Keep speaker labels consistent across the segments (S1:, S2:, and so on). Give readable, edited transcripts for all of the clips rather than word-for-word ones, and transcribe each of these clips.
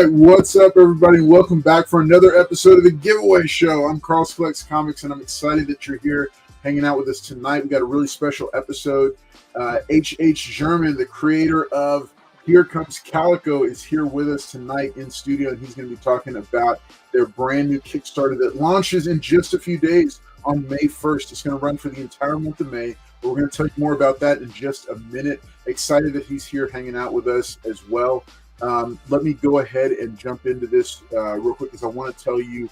S1: right, what's up, everybody? Welcome back for another episode of the Giveaway Show. I'm Klaus Collects Comics, and I'm excited that you're here hanging out with us tonight. We got a really special episode. H.H. German, the creator of Here Comes Calico, is here with us tonight in studio, and he's going to be talking about their brand new Kickstarter that launches in just a few days on May 1st. It's going to run for the entire month of May. But we're going to tell you more about that in just a minute. Excited that he's here hanging out with us as well. Let me go ahead and jump into this real quick because I want to tell you,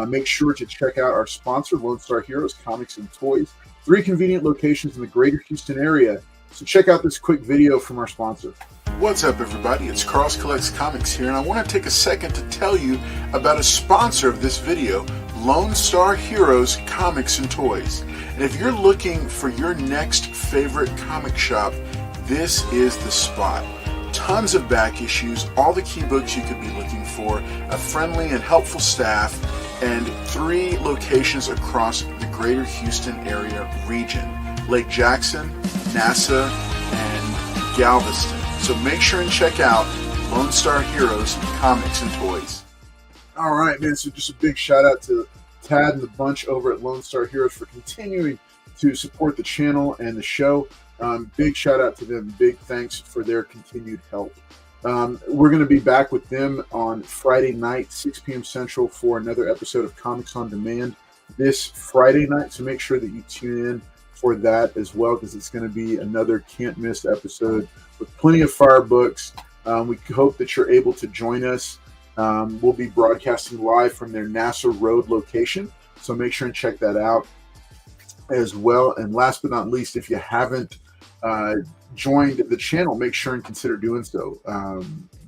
S1: make sure to check out our sponsor, Lone Star Heroes Comics and Toys. 3 convenient locations in the greater Houston area. So check out this quick video from our sponsor. What's up, everybody? It's Klaus Collects Comics here, and I want to take a second to tell you about a sponsor of this video, Lone Star Heroes Comics and Toys. And if you're looking for your next favorite comic shop, this is the spot. Tons of back issues, all the key books you could be looking for, a friendly and helpful staff, and 3 locations across the greater Houston area region: Lake Jackson, NASA, and Galveston. So make sure and check out Lone Star Heroes Comics and Toys. All right, man, so just a big shout out to Tad and the bunch over at Lone Star Heroes for continuing to support the channel and the show. Big shout out to them. Big thanks for their continued help. We're going to be back with them on Friday night, 6 p.m. Central, for another episode of Comics on Demand this Friday night. So make sure that you tune in for that as well, because it's going to be another can't miss episode with plenty of fire books. We hope that you're able to join us. We'll be broadcasting live from their NASA Road location. So make sure and check that out as well. And last but not least, if you haven't joined the channel, make sure and consider doing so.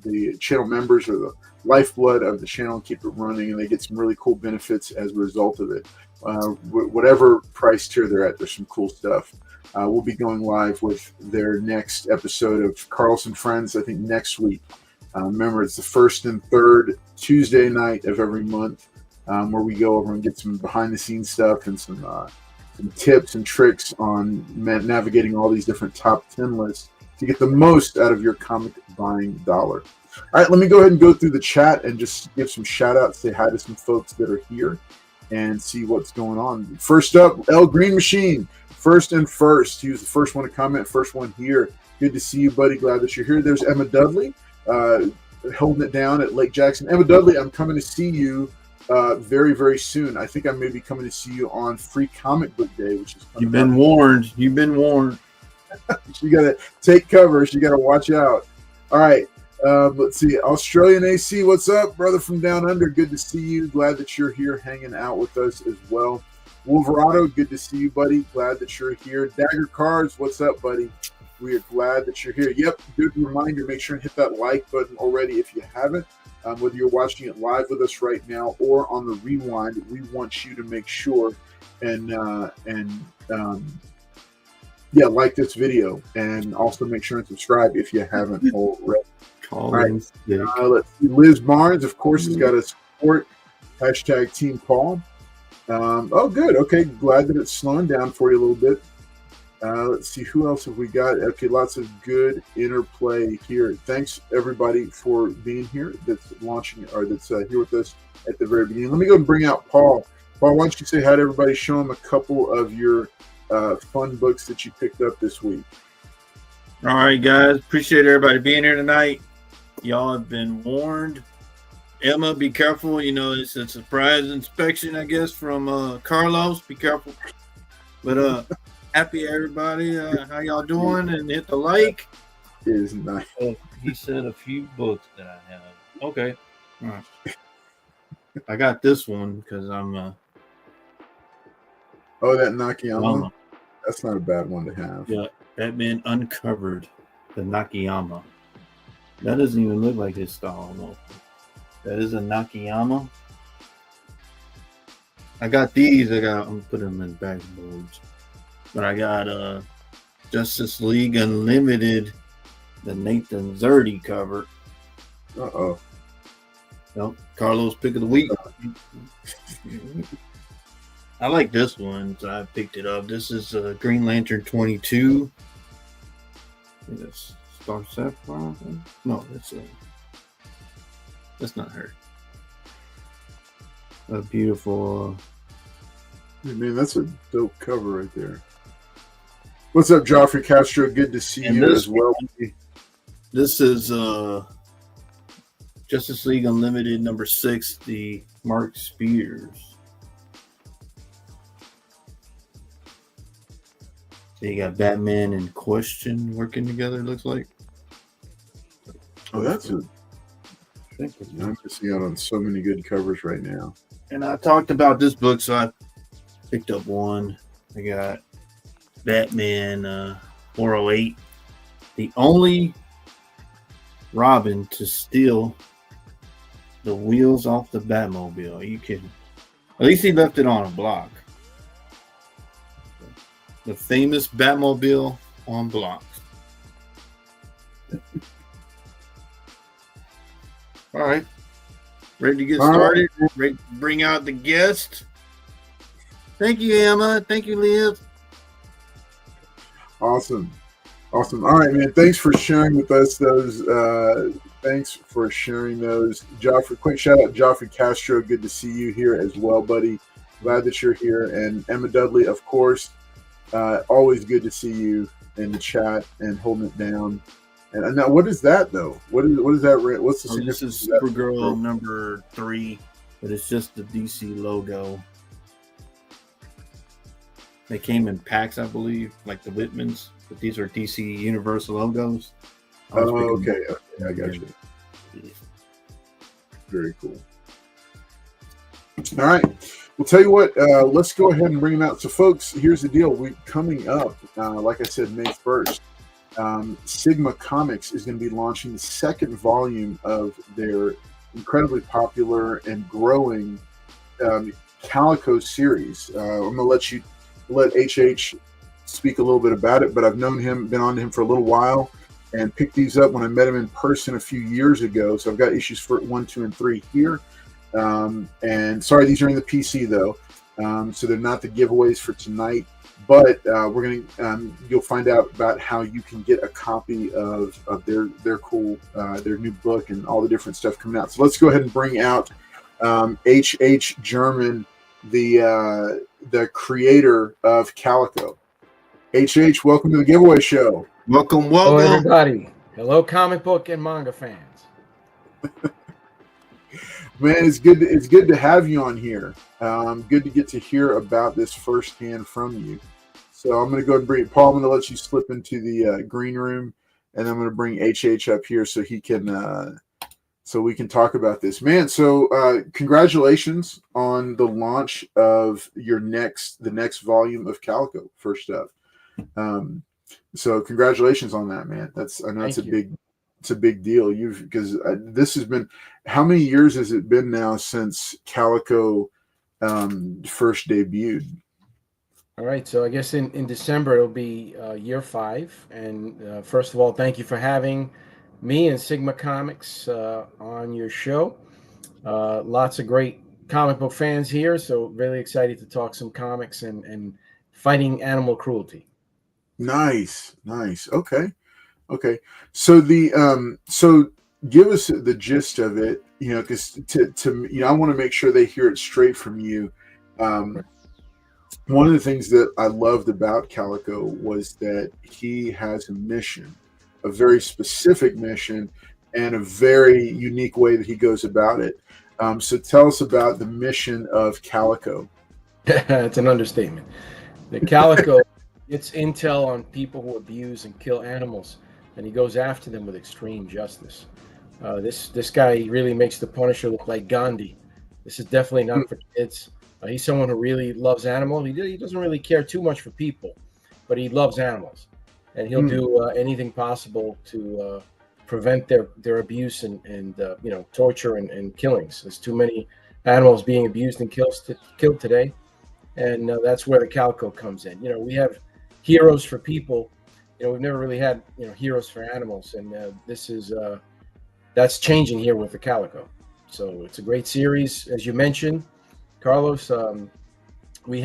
S1: The channel members are the lifeblood of the channel and keep it running, and they get some really cool benefits as a result of it. Whatever price tier they're at, there's some cool stuff. We'll be going live with their next episode of Carlson Friends, I think, next week. Remember, it's the first and third Tuesday night of every month, where we go over and get some behind-the-scenes stuff and some tips and tricks on navigating all these different top 10 lists to get the most out of your comic buying dollar. All right, let me go ahead and go through the chat and just give some shout outs, say hi to some folks that are here and see what's going on. First up, L Green Machine, first. He was the first one to comment, first one here. Good to see you, buddy. Glad that you're here. There's Emma Dudley, holding it down at Lake Jackson. Emma Dudley, I'm coming to see you very, very soon. I think I may be coming to see you on Free Comic Book Day, which is coming.
S2: You've been warned. You've been warned.
S1: You got to take cover. You got to watch out. All right. Let's see. Australian AC, what's up, brother from down under? Good to see you. Glad that you're here hanging out with us as well. Wolverado, good to see you, buddy. Glad that you're here. Dagger Cards, what's up, buddy? We are glad that you're here. Yep, good reminder. Make sure and hit that like button already if you haven't. Whether you're watching it live with us right now or on the rewind, we want you to make sure and like this video, and also make sure and subscribe if you haven't already. All right. Let's see. Liz Barnes, of course, has got to support hashtag Team Paul. Oh, good. Okay, glad that it's slowing down for you a little bit. Let's see, who else have we got? Okay, lots of good interplay here. Thanks, everybody, for being here. That's launching, or that's here with us at the very beginning. Let me go and bring out Paul. Paul, why don't you say hi to everybody? Show them a couple of your fun books that you picked up this week.
S2: All right, guys. Appreciate everybody being here tonight. Y'all have been warned. Emma, be careful. You know, it's a surprise inspection, I guess, from Carlos. Be careful. But happy everybody. How y'all doing? And hit the like.
S1: It is nice.
S2: He said a few books that I have. Okay. All right. I got this one because I'm
S1: oh, that Nakayama. That's not a bad one to have.
S2: Yeah, Batman Uncovered, the Nakayama. That doesn't even look like his style. No. That is a Nakayama. I got these. I'm putting them in backboards. But I got Justice League Unlimited, the Nathan Zerdy cover.
S1: Uh-oh.
S2: Nope. Carlos pick of the week. I like this one, so I picked it up. This is Green Lantern 22. Yes, Star Sapphire. No, that's That's not her. A beautiful.
S1: Man, that's a dope cover right there. What's up, Joffrey Castro? Good to see you as well.
S2: This is Justice League Unlimited number 6, the Mark Spears. So you got Batman and Question working together, it looks like.
S1: Oh, that's a... I'm missing out on so many good covers right now.
S2: And I talked about this book, so I picked up one. I got Batman 408. The only Robin to steal the wheels off the Batmobile. Are you kidding? At least he left it on a block. The famous Batmobile on blocks. All right. Ready to get started?
S1: Right.
S2: Ready to bring out the guest? Thank you, Emma. Thank you, Liv.
S1: Awesome. All right, man. Thanks for sharing with us those. Thanks for sharing those. Joffrey, quick shout out, Joffrey Castro. Good to see you here as well, buddy. Glad that you're here. And Emma Dudley, of course. Always good to see you in the chat and holding it down. And now, what is that though? What is that? What's the
S2: This
S1: significance
S2: is
S1: of that?
S2: Supergirl number 3, but it's just the DC logo. They came in packs, I believe, like the Whitmans, but these are DC Universal logos.
S1: Oh, okay. I got you. Very cool. All right. We'll tell you what, let's go ahead and bring them out. So, folks, here's the deal. Coming up, like I said, May 1st, Sigma Comics is going to be launching the second volume of their incredibly popular and growing Calico series. I'm going to let HH speak a little bit about it, but I've known him, been on to him for a little while, and picked these up when I met him in person a few years ago. So I've got issues for 1, 2, and 3 here. And sorry, these are in the PC though, so they're not the giveaways for tonight. But we're gonna you'll find out about how you can get a copy of their cool their new book and all the different stuff coming out. So let's go ahead and bring out H.H. German, the creator of Calico. H.H., welcome to the giveaway show.
S2: Welcome.
S3: Hello, everybody. Hello, comic book and manga fans.
S1: Man, it's good to have you on here. Good to get to hear about this firsthand from you. So I'm going to go ahead and bring Paul. I'm going to let you slip into the green room, and I'm going to bring HH up here so he can so we can talk about this. Man, so congratulations on the launch of the next volume of Calico. First up, so congratulations on that, man. I know it's a big deal. Because this has been, how many years has it been now since Calico first debuted?
S3: All right, so I guess in December it'll be year 5. And first of all, thank you for having me and Sigma Comics on your show. Lots of great comic book fans here, so really excited to talk some comics and fighting animal cruelty.
S1: Nice. Okay. So so give us the gist of it, because I want to make sure they hear it straight from you. One of the things that I loved about Calico was that he has a mission, a very specific mission, and a very unique way that he goes about it. So tell us about the mission of Calico.
S3: It's an understatement. The Calico gets intel on people who abuse and kill animals, and he goes after them with extreme justice. This guy really makes the Punisher look like Gandhi. This is definitely not for kids. He's someone who really loves animals. He doesn't really care too much for people, but he loves animals, and he'll do anything possible to prevent their abuse and torture and killings. There's too many animals being abused and killed today, and that's where the Calico comes in. We have heroes for people. We've never really had heroes for animals, and that's changing here with the Calico. So it's a great series, as you mentioned, Carlos. We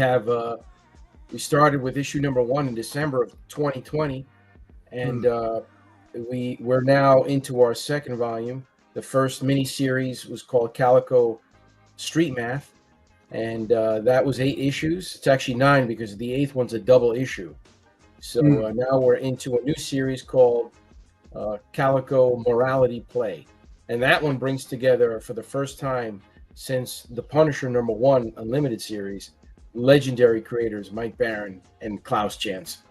S3: started with issue number 1 in December of 2020, and we're now into our second volume. The first mini series was called Calico Street Math, and that was 8 issues. It's actually 9 because the 8th one's a double issue. So now we're into a new series called Calico Morality Play, and that one brings together, for the first time since the Punisher #1 Unlimited series, legendary creators Mike Baron and Klaus Janson,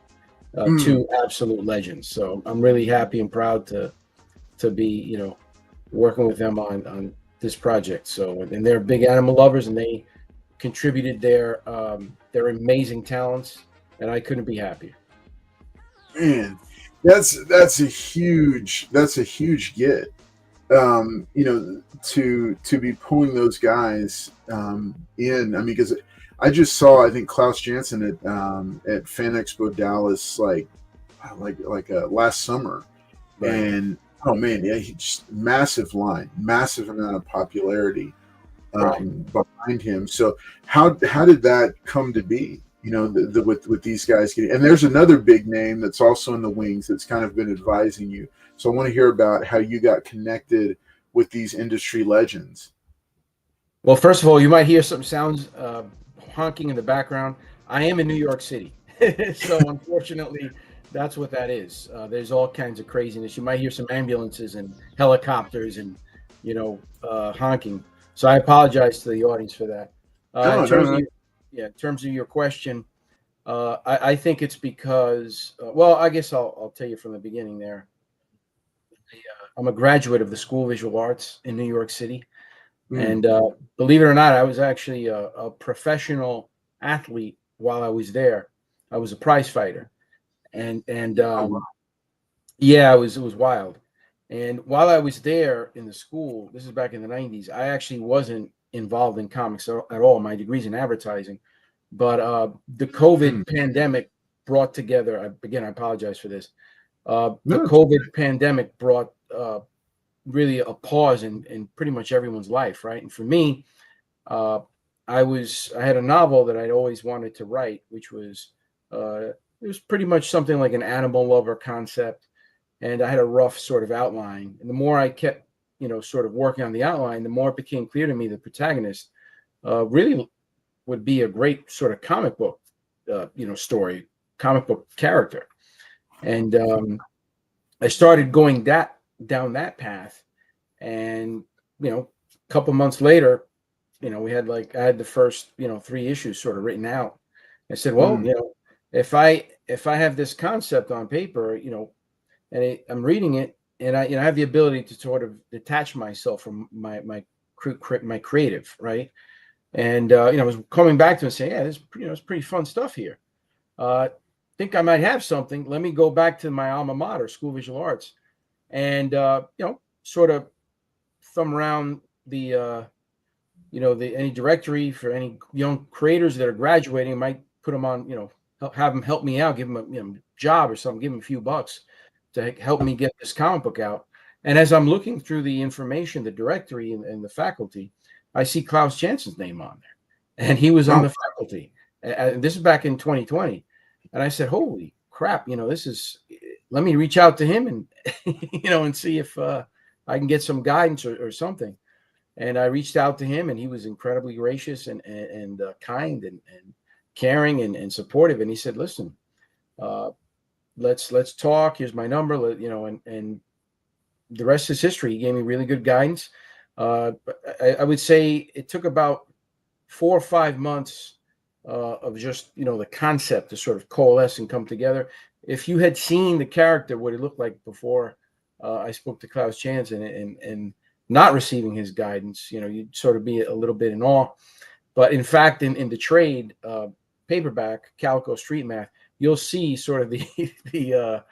S3: 2 absolute legends. So I'm really happy and proud to be working with them on this project. So, and they're big animal lovers, and they contributed their amazing talents, and I couldn't be happier.
S1: Man, that's a huge get. To be pulling those guys in. I mean, because I just saw, I think, Klaus Janson at Fan Expo Dallas like last summer, right. And oh man, yeah, he just massive amount of popularity behind him. So how did that come to be? With these guys getting, and there's another big name that's also in the wings that's kind of been advising you. So I want to hear about how you got connected with these industry legends.
S3: Well, first of all, you might hear some sounds honking in the background. I am in New York City, so unfortunately, that's what that is. There's all kinds of craziness. You might hear some ambulances and helicopters and honking. So I apologize to the audience for that. In terms of your question, I think it's because, I guess I'll tell you from the beginning there. I'm a graduate of the School of Visual Arts in New York City. And believe it or not, I was actually a professional athlete while I was there. I was a prize fighter. And yeah, it was wild. And while I was there in the school, this is back in the 90s, I actually wasn't involved in comics at all. My degree's in advertising, but the COVID pandemic brought together, again, I apologize for this. The COVID pandemic brought really a pause in pretty much everyone's life, right? And for me, I had a novel that I'd always wanted to write, which was it was pretty much something like an animal lover concept, and I had a rough sort of outline. And the more I kept sort of working on the outline, the more it became clear to me the protagonist really would be a great sort of comic book, story, comic book character. And I started going down that path. And, a couple months later, I had the first, 3 issues sort of written out. I said, well, if I have this concept on paper, and I'm reading it, and I have the ability to sort of detach myself from my creative, right? And I was coming back to it and saying, yeah, this it's pretty fun stuff here. Think I might have something. Let me go back to my alma mater, School of Visual Arts, and sort of thumb around the any directory for any young creators that are graduating. Might put them on, have them help me out, give them a job or something, give them a few bucks to help me get this comic book out. And as I'm looking through the information, the directory and the faculty, I see Klaus Janson's name on there, and he was on the faculty. And this is back in 2020. And I said, holy crap, let me reach out to him and, and see if I can get some guidance or something. And I reached out to him, and he was incredibly gracious and kind and caring and supportive. And he said, listen, let's talk. Here's my number, and the rest is history. He gave me really good guidance. I would say it took about 4 or 5 months of just, the concept to sort of coalesce and come together. If you had seen the character, what it looked like before I spoke to Klaus Janson and not receiving his guidance, you'd sort of be a little bit in awe. But in fact, in the trade paperback, Calico Street Math, you'll see sort of the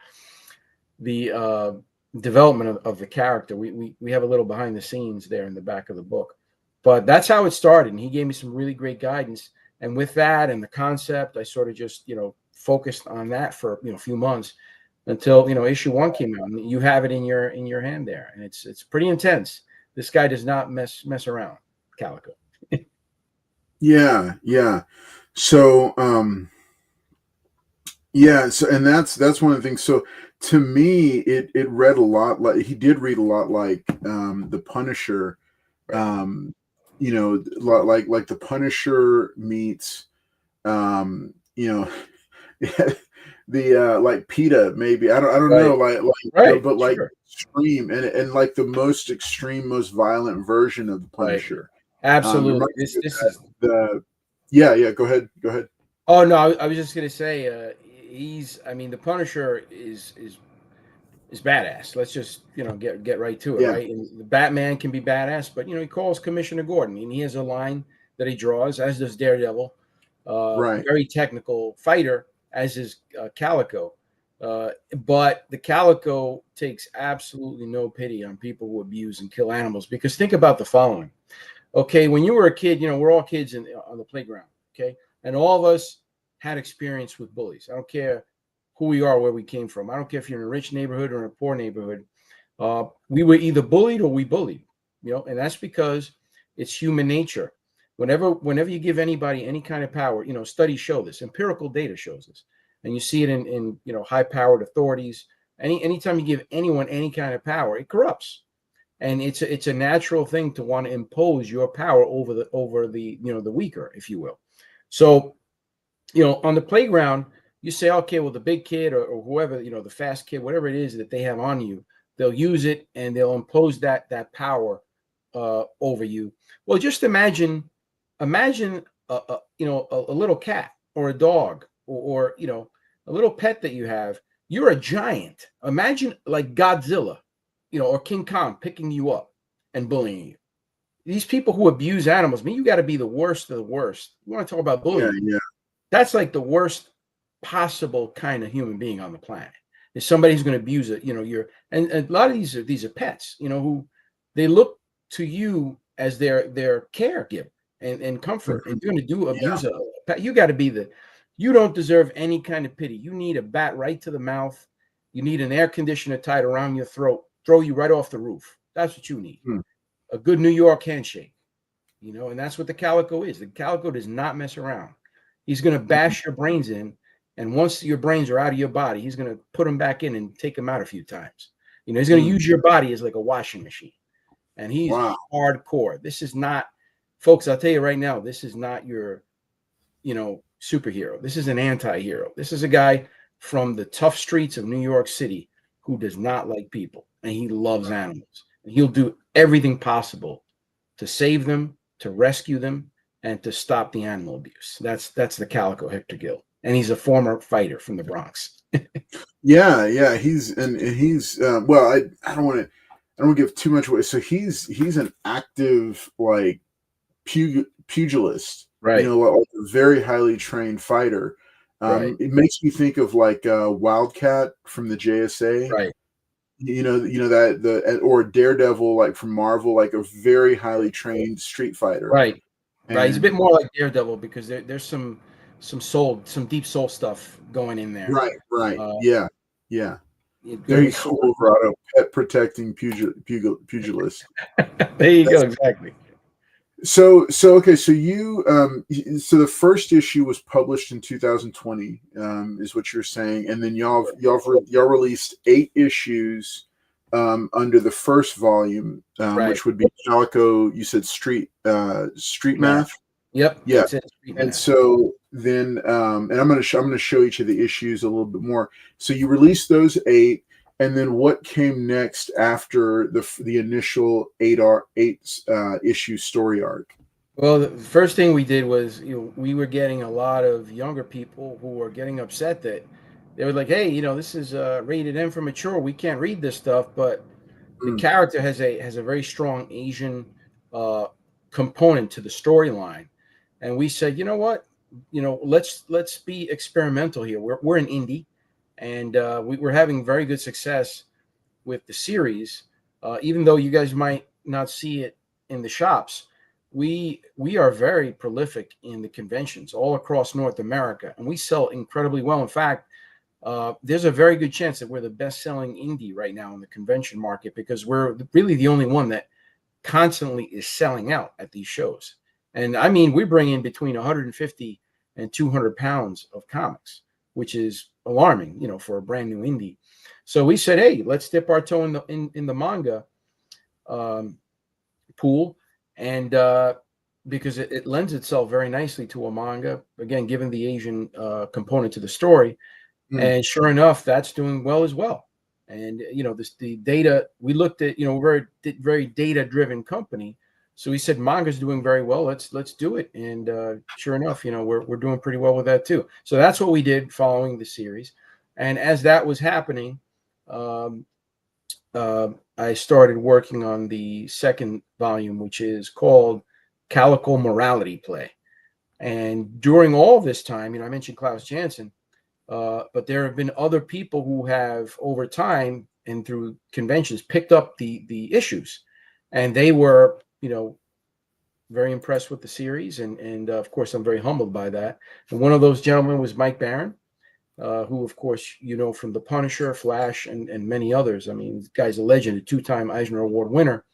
S3: development of the character. We have a little behind the scenes there in the back of the book. But that's how it started. And he gave me some really great guidance. And with that and the concept, I sort of just, focused on that for, a few months until, issue 1 came out. And you have it in your hand there. And it's pretty intense. This guy does not mess around, Calico.
S1: Yeah. So, so, and that's one of the things. So to me, it read a lot like he did read a lot like the Punisher. You know, like the Punisher meets you know the like PETA maybe. I don't know but like extreme and like the most extreme, most violent version of the Punisher.
S3: Absolutely. This is
S1: the yeah. Go ahead.
S3: Oh no, I was just gonna say I mean, the Punisher is badass. Let's just get right to it, right? And the Batman can be badass, but he calls Commissioner Gordon, and he has a line that he draws, as does Daredevil. Very technical fighter, as is Calico. But the Calico takes absolutely no pity on people who abuse and kill animals. Because think about the following. Okay, when you were a kid, we're all kids on the playground. Okay, and all of us had experience with bullies. I don't care who we are, where we came from. I don't care if you're in a rich neighborhood or in a poor neighborhood. We were either bullied or we bullied, and that's because it's human nature. Whenever you give anybody any kind of power, studies show this, empirical data shows this, and you see it in high-powered authorities. Anytime you give anyone any kind of power, it corrupts, and it's a natural thing to want to impose your power over the weaker, if you will. So, on the playground, you say, okay, well, the big kid or whoever, the fast kid, whatever it is that they have on you, they'll use it and they'll impose that power over you. Well, just imagine a little cat or a dog or a little pet that you have. You're a giant. Imagine like Godzilla, or King Kong picking you up and bullying you. These people who abuse animals, you got to be the worst of the worst. You want to talk about bullying?
S1: Yeah.
S3: That's like the worst possible kind of human being on the planet. Is somebody who's going to abuse it, and a lot of these are pets, who they look to you as their caregiver and comfort, and you're going to abuse a pet. You got to be you don't deserve any kind of pity. You need a bat right to the mouth. You need an air conditioner tied around your throat, throw you right off the roof. That's what you need. A good New York handshake, and that's what the Calico is. The Calico does not mess around. He's going to bash your brains in. And once your brains are out of your body, he's going to put them back in and take them out a few times. He's going to use your body as like a washing machine. And he's hardcore. This is not, folks, I'll tell you right now, this is not your, superhero. This is an anti-hero. This is a guy from the tough streets of New York City who does not like people. And he loves animals. And he'll do everything possible to save them, to rescue them, and to stop the animal abuse. That's the Calico Hector Gill. And he's a former fighter from the Bronx.
S1: Yeah. He's well, I don't want to give too much away. So he's an active like pugilist,
S3: right?
S1: Like a very highly trained fighter. It makes me think of like Wildcat from the JSA,
S3: right?
S1: That or Daredevil like from Marvel, like a very highly trained street fighter,
S3: right? Right. He's a bit more like Daredevil because there's some deep soul stuff going in there.
S1: Right. Yeah. There you go, Alvarado, pet protecting pugilist.
S3: There you go, exactly.
S1: So okay, so you so the first issue was published in 2020, is what you're saying, and then y'all released 8 issues under the first volume, which would be Calico. You said Street Math.
S3: Yep.
S1: Yeah. And so then, and I'm going to show each of the issues a little bit more. So you released those 8, and then what came next after the initial 8 issue story arc?
S3: Well, the first thing we did was, we were getting a lot of younger people who were getting upset that they were like, hey, this is rated M for mature. We can't read this stuff, but the character has a very strong Asian component to the storyline. And we said, you know what, let's be experimental here. We're an indie, and we're having very good success with the series, even though you guys might not see it in the shops. We are very prolific in the conventions all across North America, and we sell incredibly well. In fact, there's a very good chance that we're the best-selling indie right now in the convention market because we're really the only one that constantly is selling out at these shows. And I mean, we bring in between 150 and 200 pounds of comics which is alarming, for a brand new indie. So we said, hey, let's dip our toe in the manga pool, and because it lends itself very nicely to a manga, again, given the Asian component to the story. And sure enough, that's doing well as well. And the data we looked at, we're a very data driven company, so we said manga's doing very well. Let's do it. And sure enough, we're doing pretty well with that too. So that's what we did following the series. And as that was happening, I started working on the second volume, which is called Calico Morality Play. And during all this time, I mentioned Klaus Janson, but there have been other people who have, over time and through conventions, picked up the issues, and they were, very impressed with the series. And of course, I'm very humbled by that. And one of those gentlemen was Mike Barron, who, of course, from The Punisher, Flash, and many others. I mean, this guy's a legend, a 2-time Eisner Award winner.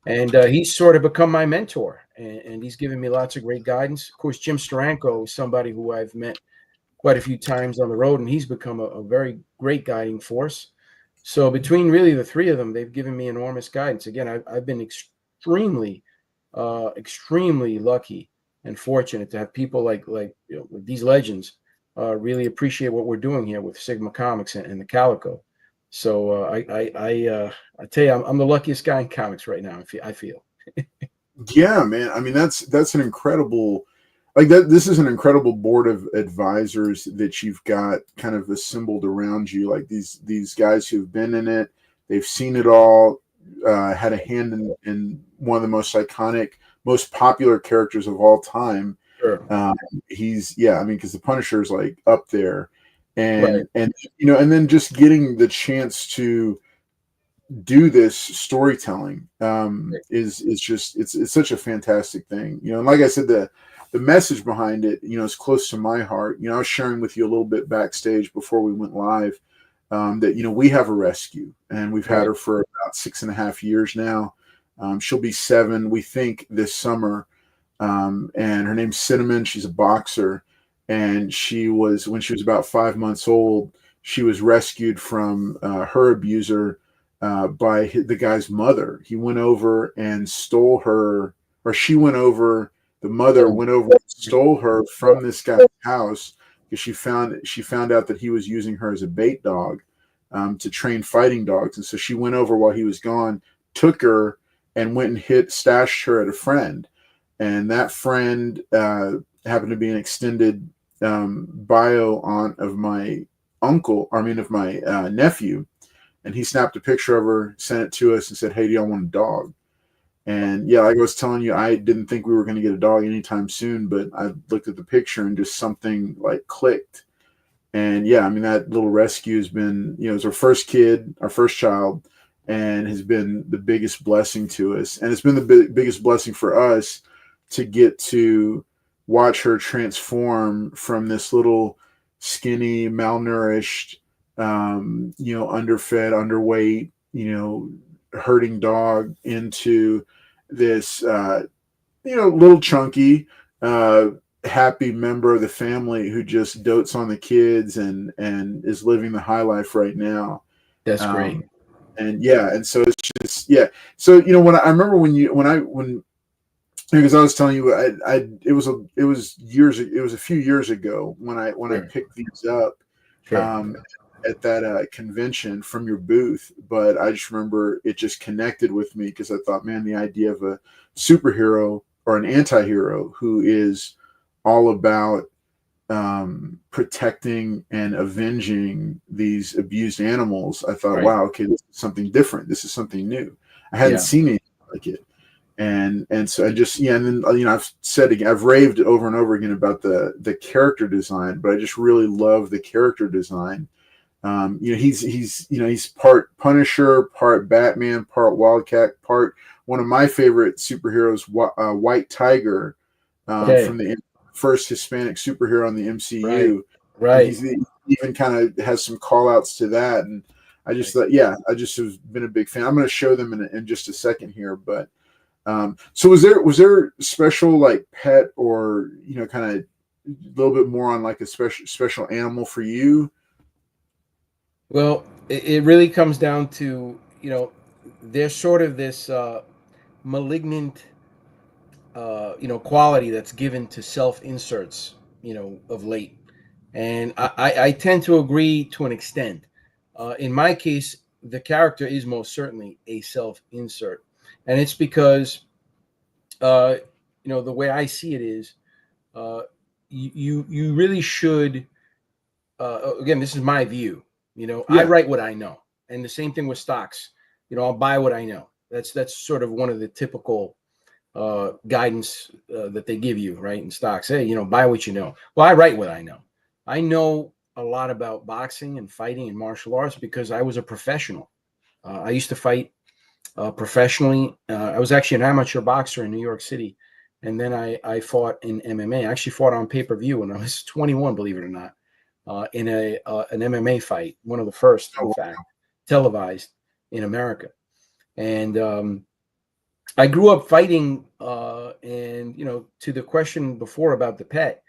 S3: And he's sort of become my mentor, and he's given me lots of great guidance. Of course, Jim Steranko is somebody who I've met quite a few times on the road, and he's become a very great guiding force. So between really the three of them, they've given me enormous guidance. Again, I've been extremely lucky and fortunate to have people like these legends really appreciate what we're doing here with Sigma Comics and the Calico. So I tell you, I'm the luckiest guy in comics right now. I feel.
S1: Yeah, man. I mean, that's an incredible, this is an incredible board of advisors that you've got kind of assembled around you. Like these guys who've been in it, they've seen it all, had a hand in one of the most iconic, most popular characters of all time.
S3: Sure.
S1: Because the Punisher is like up there, and
S3: Right.
S1: and then just getting the chance to do this storytelling is just it's such a fantastic thing. And like I said, the message behind it, is close to my heart. I was sharing with you a little bit backstage before we went live that we have a rescue, and we've had her for about 6.5 years now. She'll be 7, we think, this summer. And her name's Cinnamon. She's a boxer, and when she was about 5 months old, she was rescued from her abuser by the guy's mother. He went over and stole her, or she went over. The mother went over and stole her from this guy's house because she found out that he was using her as a bait dog to train fighting dogs. And so she went over while he was gone, took her, and went and stashed her at a friend. And that friend happened to be an extended bio aunt of my nephew. And he snapped a picture of her, sent it to us, and said, "Hey, do y'all want a dog?" And yeah, like I was telling you, I didn't think we were going to get a dog anytime soon, but I looked at the picture and just something like clicked. And yeah, I mean, that little rescue has been, it was our first kid, our first child, and has been the biggest blessing to us. And it's been the biggest blessing for us to get to watch her transform from this little skinny, malnourished, underfed, underweight, hurting dog into this, little chunky, happy member of the family who just dotes on the kids and is living the high life right now.
S3: That's great.
S1: And yeah, and so it's just, yeah. So, I remember when because I was telling you, it was a few years ago when I picked these up. Sure. At that convention from your booth, but I just remember it just connected with me because I thought, man, the idea of a superhero or an anti-hero who is all about protecting and avenging these abused animals, I thought, wow, okay, this is something different. This is something new. I hadn't seen anything like it. And so I just, and then, I've raved over and over again about the character design, but I just really love the character design. He's part Punisher, part Batman, part Wildcat, part one of my favorite superheroes, White Tiger, from the first Hispanic superhero on the MCU.
S3: Right.
S1: He even kind of has some call outs to that. And I just thought, I just have been a big fan. I'm going to show them in just a second here. But so was there special like pet or, kind of little bit more on like a special animal for you?
S3: Well, it really comes down to, there's sort of this malignant, quality that's given to self inserts, of late. And I tend to agree to an extent. In my case, the character is most certainly a self insert. And it's because, the way I see it is, you really should, again, this is my view. I write what I know. And the same thing with stocks. I'll buy what I know. That's sort of one of the typical guidance that they give you, right, in stocks. Hey, buy what you know. Well, I write what I know. I know a lot about boxing and fighting and martial arts because I was a professional. I used to fight professionally. I was actually an amateur boxer in New York City, and then I fought in MMA. I actually fought on pay-per-view when I was 21, believe it or not, in an MMA fight, one of the first, in fact, televised in America. And I grew up fighting, and to the question before about the pet,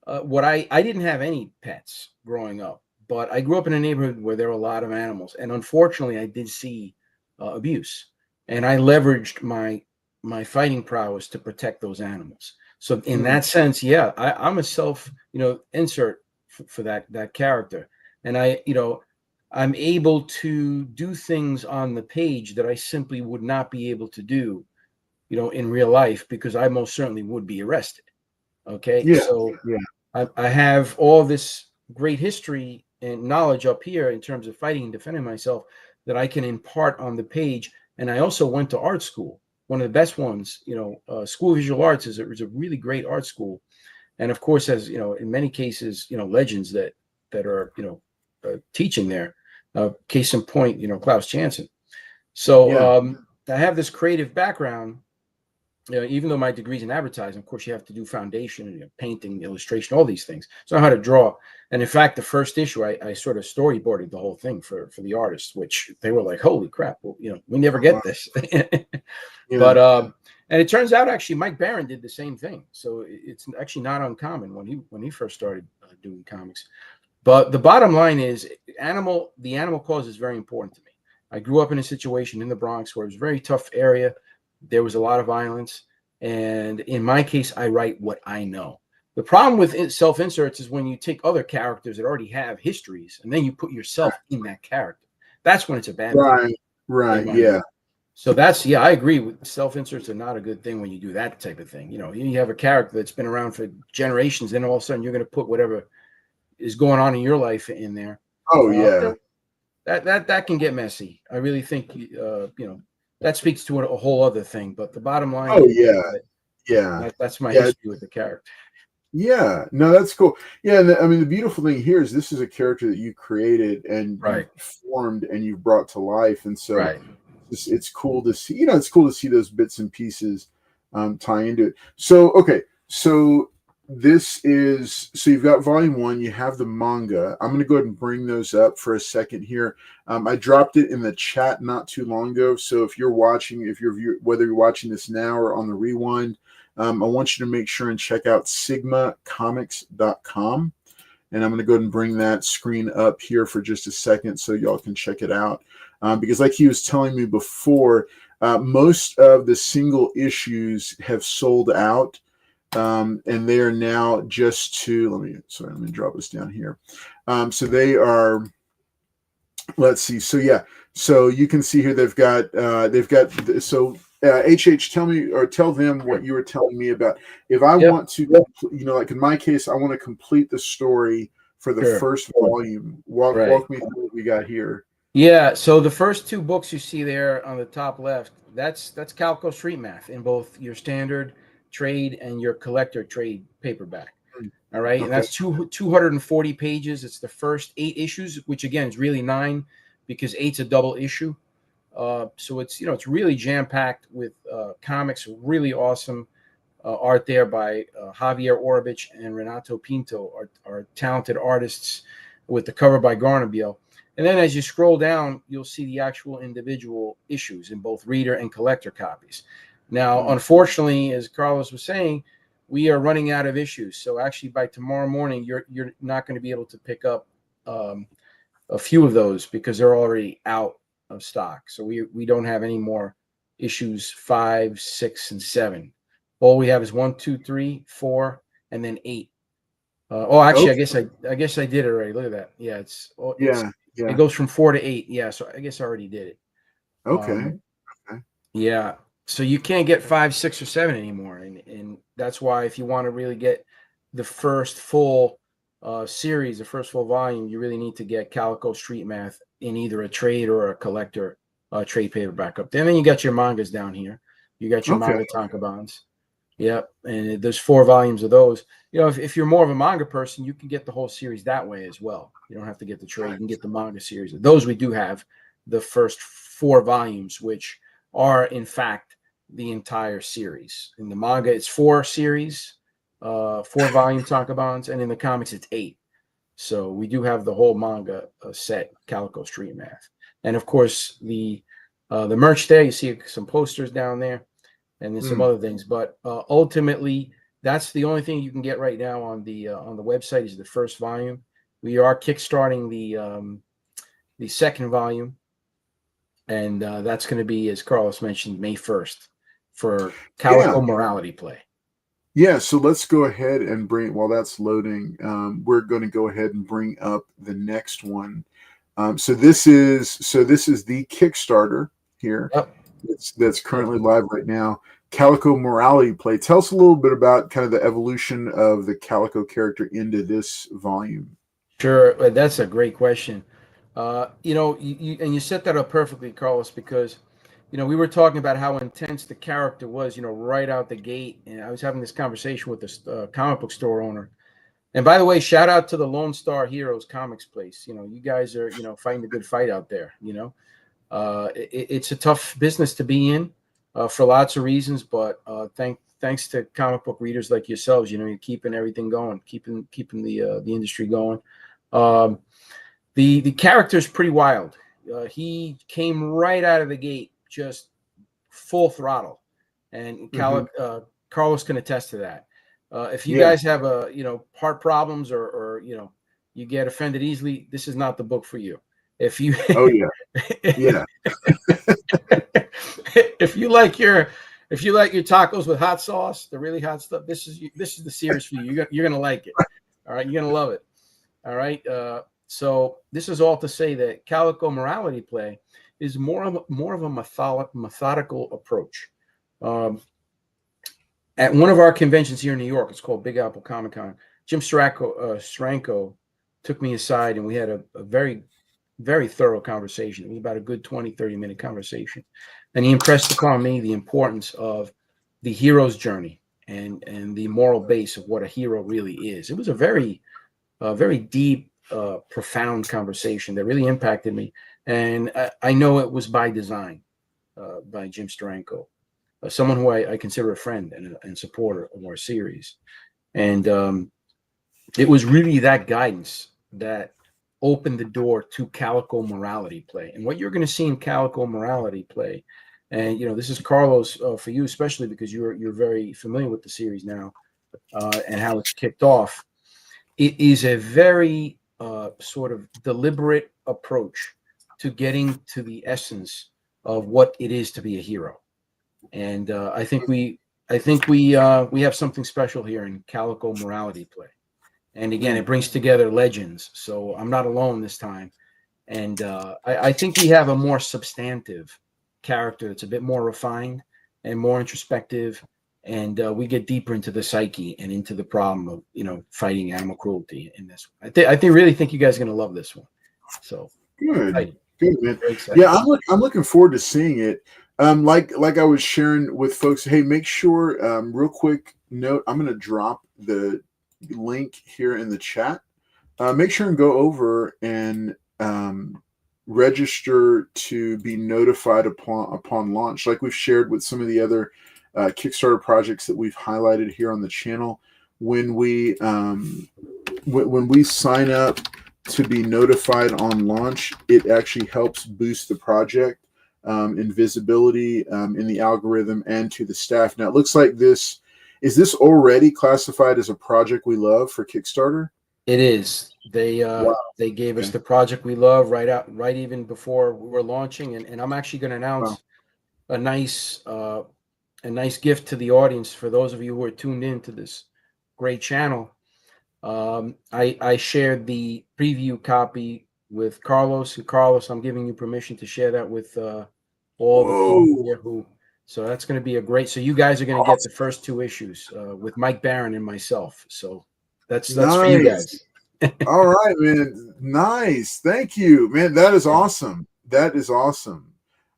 S3: I didn't have any pets growing up, but I grew up in a neighborhood where there were a lot of animals, and unfortunately, I did see abuse, and I leveraged my fighting prowess to protect those animals. So in that sense, yeah, I'm a self insert for that character, and I'm able to do things on the page that I simply would not be able to do, in real life, because I most certainly would be arrested. Okay.
S1: Yeah.
S3: So I have all this great history and knowledge up here in terms of fighting and defending myself that I can impart on the page. And I also went to art school, one of the best ones. School of Visual Arts is a really great art school, and of course, has in many cases legends that are teaching there. Case in point, Klaus Janson. So I have this creative background. Even though my degree's in advertising, of course, you have to do foundation and painting, illustration, all these things. So I know how to draw. And in fact, the first issue, I sort of storyboarded the whole thing for the artists, which they were like, "Holy crap! Well, we never get this." But and it turns out actually Mike Barron did the same thing. So it's actually not uncommon when he first started doing comics. But the bottom line is, the animal cause is very important to me. I grew up in a situation in the Bronx where it was a very tough area. There was a lot of violence. And in my case, I write what I know. The problem with self-inserts is when you take other characters that already have histories and then you put yourself in that character. That's when it's a bad thing.
S1: Right. Yeah.
S3: So I agree with self-inserts are not a good thing when you do that type of thing. You have a character that's been around for generations, and all of a sudden you're going to put whatever is going on in your life in there.
S1: Oh, yeah.
S3: That can get messy. I really think, that speaks to a whole other thing, but the bottom line.
S1: Oh, yeah.
S3: That's my history with the character.
S1: Yeah, no, that's cool. Yeah, the beautiful thing here is this is a character that you created and you formed and you brought to life, and so it's cool to see. It's cool to see those bits and pieces tie into it. So you've got volume 1, you have the manga. I'm going to go ahead and bring those up for a second here. I dropped it in the chat not too long ago. So if you're watching, whether you're watching this now or on the rewind, I want you to make sure and check out sigmacomics.com. And I'm going to go ahead and bring that screen up here for just a second so y'all can check it out. Because like he was telling me before, most of the single issues have sold out. And they are now just let me drop this down here. So they are, let's see. So you can see here, they've got, HH, tell them what you were telling me about. If I want to, like in my case, I want to complete the story for the first volume. Walk me through what we got here.
S3: Yeah. So the first 2 books you see there on the top left, that's Calico Street Math in both your standard trade and your collector trade paperback. All right. Okay. And that's 240 pages. It's the first 8 issues, which again is really 9 because 8's a double issue. So it's, it's really jam-packed with comics, really awesome art there by Javier Orbich and Renato Pinto, are talented artists, with the cover by Garnabiel. And then as you scroll down, you'll see the actual individual issues in both reader and collector copies. Now, unfortunately, as Carlos was saying, we are running out of issues. So actually, by tomorrow morning, you're not going to be able to pick up a few of those because they're already out of stock. So we don't have any more issues 5, 6, and 7. All we have is 1, 2, 3, 4, and then 8. Actually, I guess I did it already. Look at that. Yeah, it goes from 4 to 8. Yeah, so I guess I already did it.
S1: Okay.
S3: Yeah. So you can't get 5, 6, or 7 anymore, and that's why if you want to really get the first full series, the first full volume, you really need to get Calico Street Math in either a trade or a collector trade paperback up there. And then you got your mangas down here. You got your manga tankobons. Yep, and there's 4 volumes of those. You know, if you're more of a manga person, you can get the whole series that way as well. You don't have to get the trade. You can get the manga series. Those we do have the first 4 volumes, which are in fact the entire series. In the manga, it's 4 series, 4 volume tankobons, and in the comics, it's 8. So we do have the whole manga set, Calico Street Math, and of course the merch there. You see some posters down there, and then some other things. But ultimately, that's the only thing you can get right now on the website is the first volume. We are kickstarting the second volume, and that's going to be, as Carlos mentioned, May 1st for Calico Morality Play.
S1: Yeah, so let's go ahead and while that's loading, we're going to go ahead and bring up the next one. So this is the Kickstarter here.
S3: Yep.
S1: That's currently live right now. Calico Morality Play. Tell us a little bit about kind of the evolution of the Calico character into this volume.
S3: Sure, that's a great question. You set that up perfectly, Carlos, because we were talking about how intense the character was, right out the gate. And I was having this conversation with this comic book store owner. And by the way, shout out to the Lone Star Heroes Comics place. You guys are, fighting a good fight out there. It's a tough business to be in for lots of reasons, but thanks to comic book readers like yourselves, you're keeping everything going, keeping the industry going. The character is pretty wild. He came right out of the gate, just full throttle, and Carlos can attest to that. If you guys have heart problems or you get offended easily, this is not the book for you. If you if you like your tacos with hot sauce, the really hot stuff, this is the series for you. You're gonna like it. All right, you're gonna love it. All right. So this is all to say that Calico Morality Play is more of a methodical approach. At one of our conventions here in New York, it's called Big Apple Comic Con. Jim Steranko took me aside, and we had a very, very thorough conversation. It was about a good 20, 30-minute conversation. And he impressed upon me the importance of the hero's journey and the moral base of what a hero really is. It was a very deep, profound conversation that really impacted me. And I know it was by design by Jim Steranko, someone who I consider a friend and supporter of our series. And it was really that guidance that opened the door to Calico Morality Play. And what you're going to see in Calico Morality Play, and this is Carlos for you, especially because you're very familiar with the series now and how it's kicked off. It is a very sort of deliberate approach to getting to the essence of what it is to be a hero. And I think we have something special here in Calico Morality Play. And again, it brings together legends. So I'm not alone this time. And I think we have a more substantive character that's a bit more refined and more introspective. And we get deeper into the psyche and into the problem of, fighting animal cruelty in this one. I really think you guys are going to love this one. So
S1: good, man. Yeah, I'm looking forward to seeing it. Like I was sharing with folks, hey, make sure, real quick note, I'm going to drop the link here in the chat. Make sure and go over and register to be notified upon launch, like we've shared with some of the other Kickstarter projects that we've highlighted here on the channel. When we sign up to be notified on launch, it actually helps boost the project in visibility in the algorithm and to the staff. Now, it looks like this Is this already classified as a project we love for Kickstarter?
S3: It is. They gave us the project we love right even before we were launching, and I'm actually going to announce a nice gift to the audience for those of you who are tuned in to this great channel. I shared the preview copy with Carlos, and Carlos, I'm giving you permission to share that with all the people here who. So that's going to be a great. So you guys are going to get the first 2 issues with Mike Barron and myself. So that's for you guys.
S1: All right, man. Nice. Thank you, man. That is awesome. That is awesome.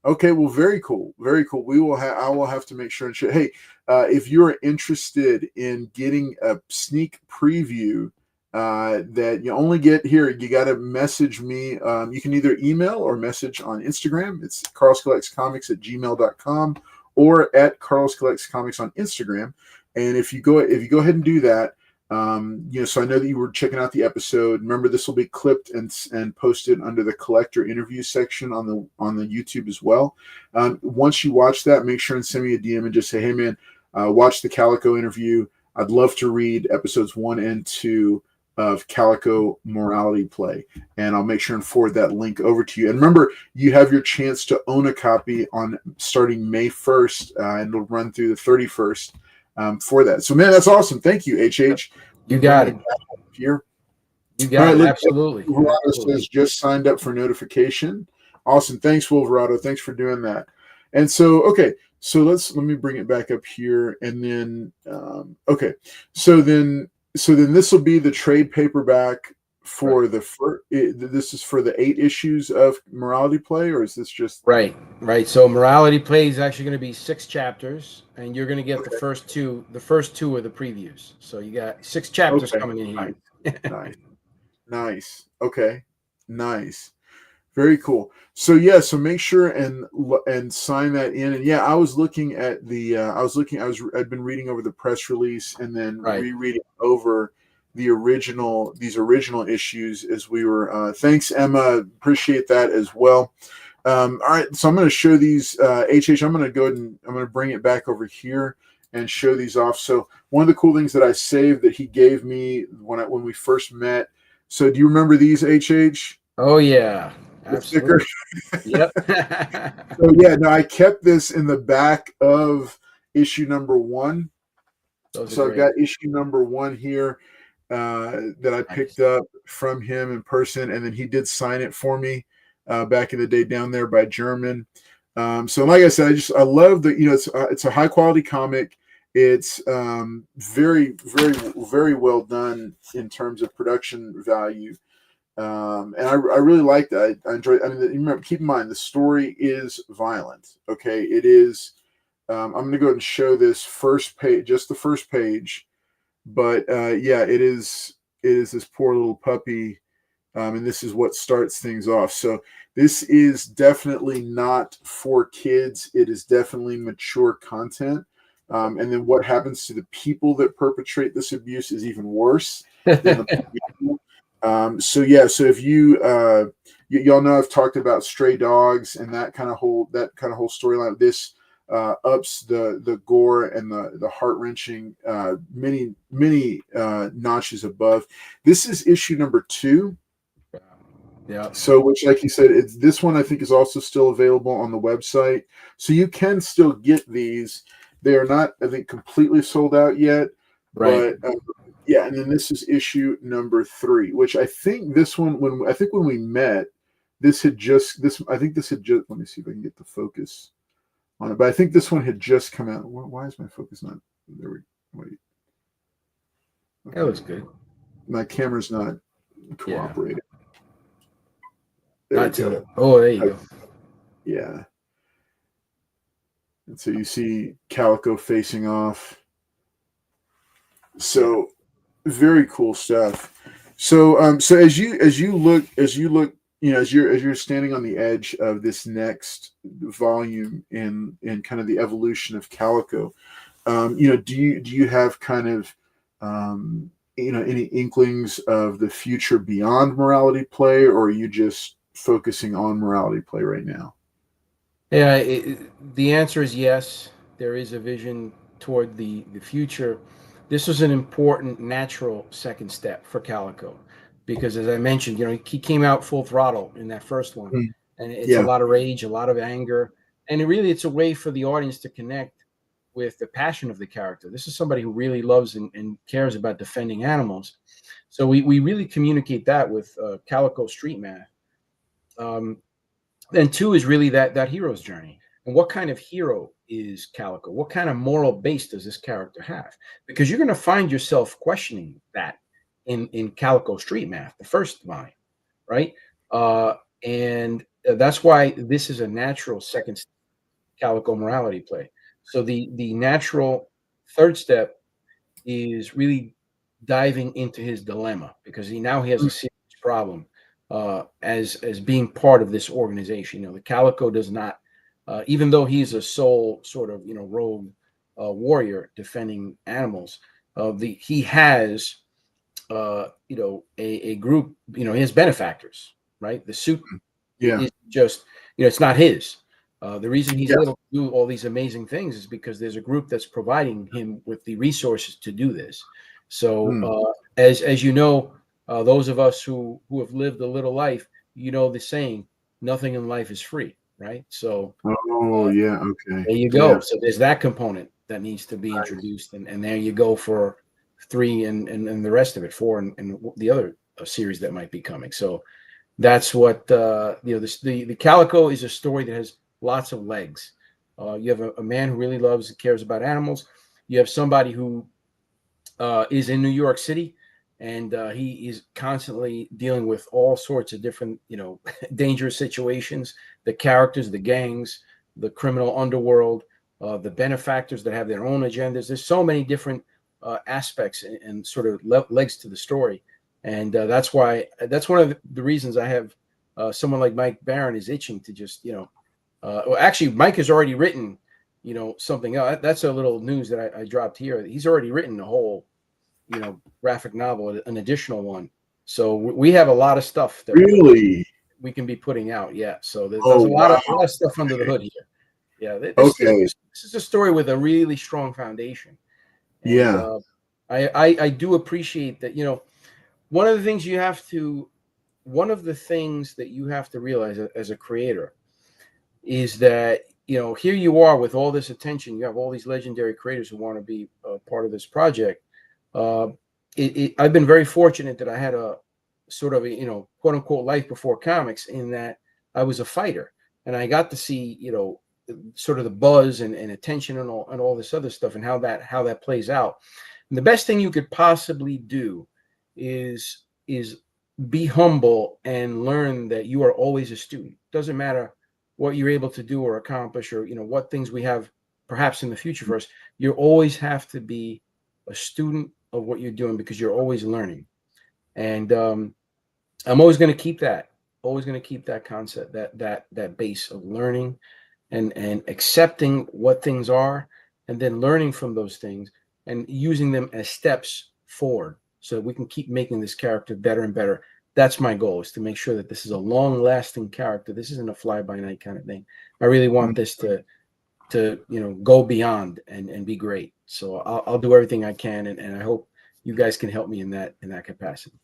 S1: Okay, well, very cool. Very cool. I will have to make sure and share. Hey, if you're interested in getting a sneak preview that you only get here, you got to message me. You can either email or message on Instagram. It's carloscollectscomics@gmail.com or at carloscollectscomics on Instagram. And if you go ahead and do that, so I know that you were checking out the episode. Remember, this will be clipped and posted under the collector interview section on the YouTube as well. Once you watch that, make sure and send me a DM and just say, hey man, watch the Calico interview. I'd love to read episodes 1 and 2 of Calico Morality Play, and I'll make sure and forward that link over to you. And remember, you have your chance to own a copy on starting May 1st, and it'll run through the 31st. For that. So, man, that's awesome. Thank you, HH.
S3: You got it.
S1: Here.
S3: You got it. Absolutely.
S1: Wolverado says just signed up for notification. Awesome. Thanks, Wolverado. Thanks for doing that. And so, okay. So let me bring it back up here. And then, okay. So then this will be the trade paperback for the first. This is for the 8 issues of Morality Play, or is this just
S3: right? So Morality Play is actually going to be 6 chapters, and you're going to get the first 2. The first 2 are the previews. So you got 6 chapters coming in here.
S1: Nice. Okay. Nice. Very cool. So yeah. So make sure and sign that in. And yeah, I was looking at the. I'd been reading over the press release and then rereading over these original issues as we were. Thanks, Emma. Appreciate that as well. All right, so I'm going to show these. HH, I'm going to go ahead and I'm going to bring it back over here and show these off. So one of the cool things that I saved that he gave me when we first met. So do you remember these, HH?
S3: Oh yeah, absolutely. Yep.
S1: So yeah, no, I kept this in the back of issue number 1. So I've got issue number 1 here. That I picked up from him in person, and then he did sign it for me back in the day down there by German. So like I said, I love that, it's a high quality comic. It's very, very, very well done in terms of production value. And I really like that. I enjoy. I mean, remember, keep in mind the story is violent. Okay, it is. I'm going to go ahead and show this first page, just the first page. But yeah, it is this poor little puppy, and this is what starts things off. So this is definitely not for kids. It is definitely mature content. And then what happens to the people that perpetrate this abuse is even worse than the people. So yeah, so if y'all know I've talked about stray dogs and that kind of whole storyline. This ups the gore and the heart-wrenching many notches above. This is issue number 2.
S3: Yeah.
S1: So which, like you said, this one I think is also still available on the website. So you can still get these. They are not, I think, completely sold out yet.
S3: Right.
S1: But yeah, and then this is issue number 3, which I think this one when we met, let me see if I can get the focus on it, but I think this one had just come out. Why is my focus not there? Wait.
S3: Okay. That looks good.
S1: My camera's not cooperating.
S3: Yeah. There you go.
S1: Yeah. And so you see Calico facing off. So very cool stuff. So so as you look, as you're standing on the edge of this next volume in kind of the evolution of Calico, do you have kind of any inklings of the future beyond Morality Play, or are you just focusing on Morality Play right now?
S3: Yeah, the answer is yes. There is a vision toward the future, this was an important natural second step for Calico, because as I mentioned, he came out full throttle in that first one,
S1: Mm.
S3: and it's a
S1: Yeah.
S3: lot of rage, a lot of anger, and it's a way for the audience to connect with the passion of the character. This is somebody who really loves and cares about defending animals. So we really communicate that with Calico Street Math. And two is really that hero's journey. And what kind of hero is Calico? What kind of moral base does this character have? Because you're going to find yourself questioning that in Calico Street Math, the first line, right? And that's why this is a natural second Calico morality play. So the natural third step is really diving into his dilemma, because he has a serious problem as being part of this organization. The Calico does not, even though he's a sole sort of rogue warrior defending animals. He has a group. He has benefactors, right? The suit is just it's not his. The reason he's able to do all these amazing things is because there's a group that's providing him with the resources to do this. So, as you know, those of us who have lived a little life, the saying, "Nothing in life is free," right? So,
S1: Okay.
S3: There you go. Yeah. So there's that component that needs to be introduced, and there you go for 3 and the rest of it, 4 and the other series that might be coming. So that's what the Calico is a story that has lots of legs. You have a man who really loves and cares about animals. You have somebody who is in New York City, and he is constantly dealing with all sorts of different, dangerous situations. The characters, the gangs, the criminal underworld, the benefactors that have their own agendas. There's so many different aspects and sort of legs to the story, and that's why that's one of the reasons I have someone like Mike Barron is itching to just well, actually, Mike has already written, something else. That's a little news that I dropped here. He's already written a whole, graphic novel, an additional one. So we have a lot of stuff that we can be putting out. Yeah. So there's a lot of stuff under the hood here. Yeah. This is a story with a really strong foundation. And, I do appreciate that. One of the things you have to realize as a creator is that here you are with all this attention. You have all these legendary creators who want to be part of this project. I've been very fortunate that I had a sort of a quote unquote life before comics, in that I was a fighter, and I got to see sort of the buzz and attention and all this other stuff, and how that plays out. And the best thing you could possibly do is be humble and learn that you are always a student. Doesn't matter what you're able to do or accomplish, or what things we have perhaps in the future for us. You always have to be a student of what you're doing, because you're always learning. And I'm always going to keep that concept, that base of learning and accepting what things are, and then learning from those things and using them as steps forward, so that we can keep making this character better and better. That's my goal, is to make sure that this is a long-lasting character. This isn't a fly-by-night kind of thing. I really want this to go beyond and be great. So I'll do everything I can, and I hope you guys can help me in that capacity.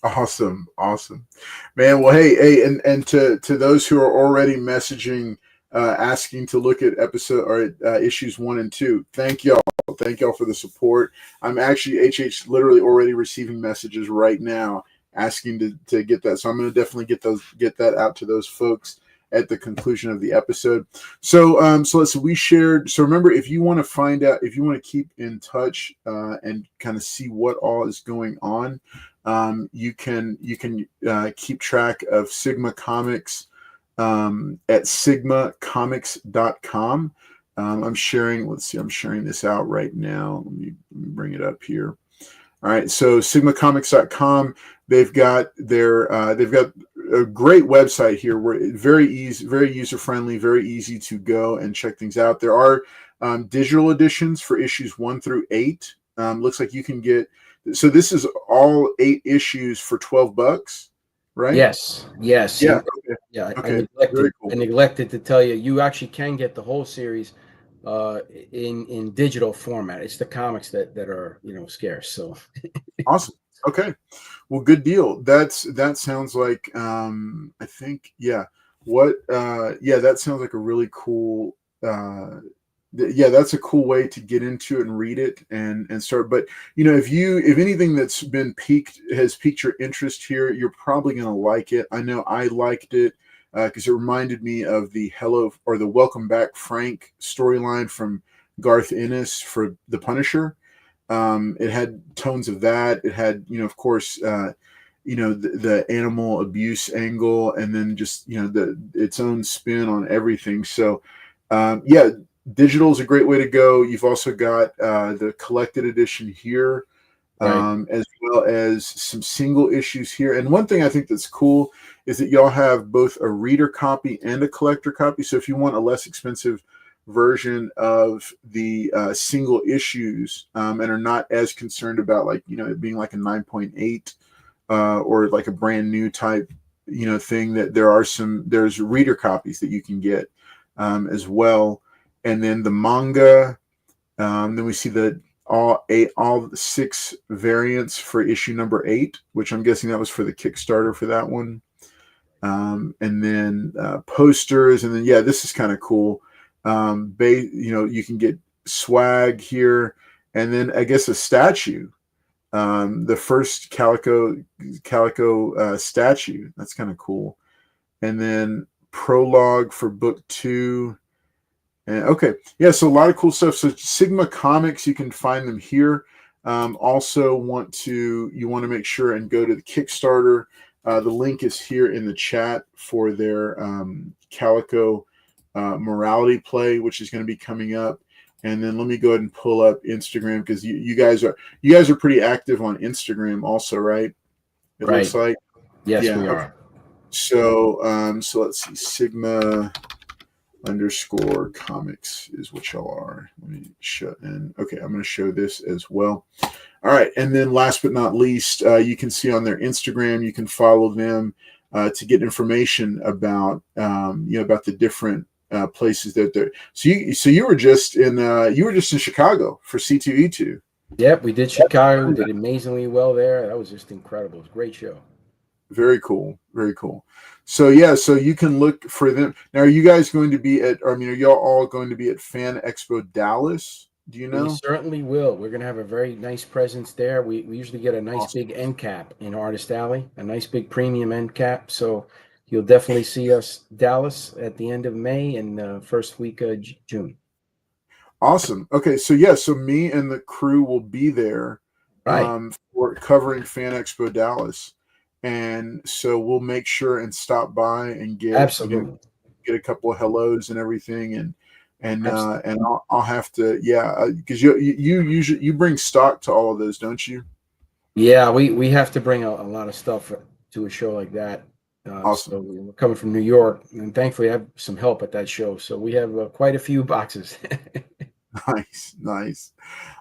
S1: Awesome, man. Well, hey, and to those who are already messaging, asking to look at issues 1 and 2, thank y'all for the support. I'm actually literally already receiving messages right now asking to get that. So I'm going to definitely get that out to those folks at the conclusion of the episode. So we shared. So remember, if you want to find out, if you want to keep in touch and kind of see what all is going on, you can keep track of Sigma Comics at sigmacomics.com. I'm sharing this out right now. Let me bring it up here. All right, so sigmacomics.com. They've got a great website here, where it's very easy, very user friendly, very easy to go and check things out. There are digital editions for issues 1 through 8. Looks like you can get. So this is all 8 issues for $12, right?
S3: Yes.
S1: Yeah.
S3: Yeah.
S1: Okay.
S3: I neglected to tell you, you actually can get the whole series in digital format. It's the comics that are scarce. So
S1: Awesome. Okay. Well, good deal. That sounds like I think that sounds like a really cool that's a cool way to get into it and read it and start. But if anything that's been has piqued your interest here, you're probably going to like it. I know I liked it because it reminded me of the Welcome Back Frank storyline from Garth Ennis for The Punisher. It had tones of that. It had, of course, the animal abuse angle, and then just its own spin on everything. So, digital is a great way to go. You've also got the collected edition here,
S3: right.
S1: as well as some single issues here. And one thing I think that's cool is that y'all have both a reader copy and a collector copy. So if you want a less expensive version of the single issues and are not as concerned about it being like a 9.8 or like a brand new type thing, that there's reader copies that you can get as well. And then the manga, then we see all 6 variants for issue number 8, which I'm guessing that was for the Kickstarter for that one. And then posters, and then this is kind of cool. You can get swag here, and then I guess a statue, the first Calico statue. That's kind of cool. And then prologue for book 2. And so a lot of cool stuff. So Sigma Comics, you can find them here. Also you want to make sure and go to the Kickstarter. The link is here in the chat for their Calico morality play, which is going to be coming up. And then let me go ahead and pull up Instagram, because you guys are pretty active on Instagram also, right? It looks like.
S3: Yes, we are.
S1: So let's see, Sigma _ comics is what y'all are. Let me show, and I'm going to show this as well. All right, and then last but not least, you can see on their Instagram, you can follow them to get information about about the different places that they're. So you were just in Chicago for C2E2.
S3: Yep, we did Chicago. Did amazingly well there. That was just incredible. It was a great show.
S1: Very cool. Very cool. So you can look for them. Now, are you guys going to be are y'all all going to be at Fan Expo Dallas? Do you know?
S3: We certainly will. We're going to have a very nice presence there. We usually get a nice
S1: Awesome.
S3: big end cap in Artist Alley, a nice big premium end cap. So you'll definitely see us Dallas at the end of May and first week of June.
S1: Awesome. Okay, so me and the crew will be there for covering Fan Expo Dallas. And so we'll make sure and stop by and get a couple of hellos and everything, and I'll have to because you bring stock to all of those, don't you?
S3: Yeah, we have to bring a lot of stuff to a show like that.
S1: Awesome.
S3: So we're coming from New York, and thankfully I have some help at that show. So we have quite a few boxes.
S1: Nice.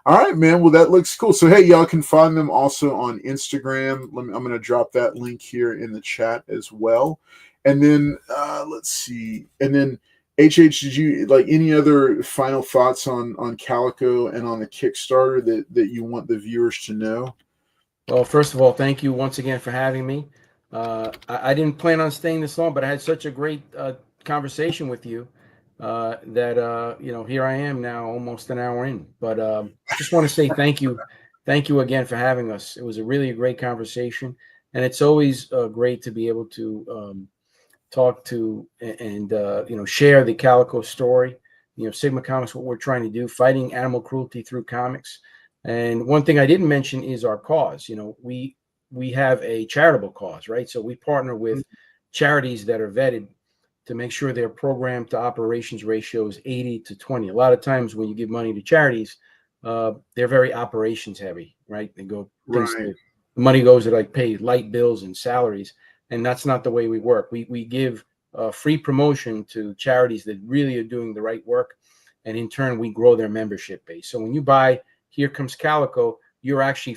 S1: All right, man. Well, that looks cool. So, hey, y'all can find them also on Instagram. I'm going to drop that link here in the chat as well. And then let's see. And then HH, did you any other final thoughts on Calico and on the Kickstarter that you want the viewers to know?
S3: Well, first of all, thank you once again for having me. I didn't plan on staying this long, but I had such a great conversation with you. That here I am now, almost an hour in. But just want to say thank you again for having us. It was a really great conversation, and it's always great to be able to talk to and share the Calico story. Sigma Comics, what we're trying to do, fighting animal cruelty through comics. And one thing I didn't mention is our cause. We have a charitable cause, right? So we partner with charities that are vetted to make sure their program to operations ratio is 80-20. A lot of times when you give money to charities, they're very operations heavy, right? They go, the money goes to pay light bills and salaries, and that's not the way we work. We give free promotion to charities that really are doing the right work, and in turn, we grow their membership base. So when you buy Here Comes Calico, you're actually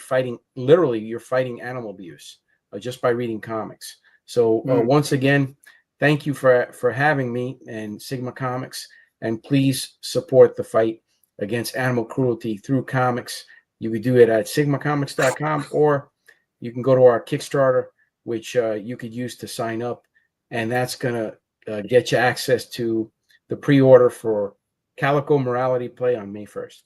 S3: you're fighting animal abuse just by reading comics. So once again, thank you for having me and Sigma Comics. And please support the fight against animal cruelty through comics. You could do it at sigmacomics.com, or you can go to our Kickstarter, which you could use to sign up. And that's going to get you access to the pre-order for Calico Morality Play on May 1st.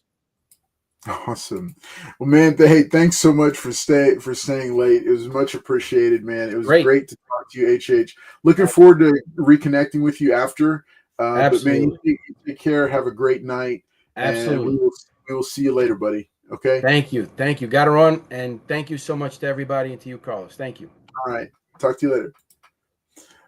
S1: Awesome. Well, man, hey, thanks so much for staying late. It was much appreciated, man. It was great to talk to you, HH. Looking forward to reconnecting with you after.
S3: Absolutely.
S1: But man, you take care. Have a great night.
S3: Absolutely.
S1: And we will see you later, buddy. Okay.
S3: Thank you. Got to run. And thank you so much to everybody and to you, Carlos. Thank you.
S1: All right. Talk to you later.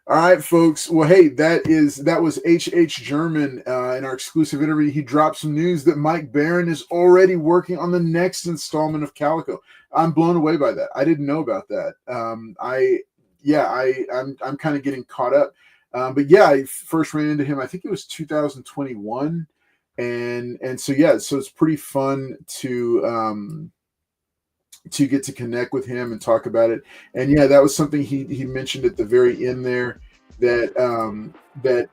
S1: All right, folks. Well, hey, that was H.H. German in our exclusive interview. He dropped some news that Mike Barron is already working on the next installment of Calico. I'm blown away by that. I didn't know about that. I'm kind of getting caught up. But yeah, I first ran into him. I think it was 2021, and so yeah, so it's pretty fun to get to connect with him and talk about it. And yeah, that was something he mentioned at the very end there, that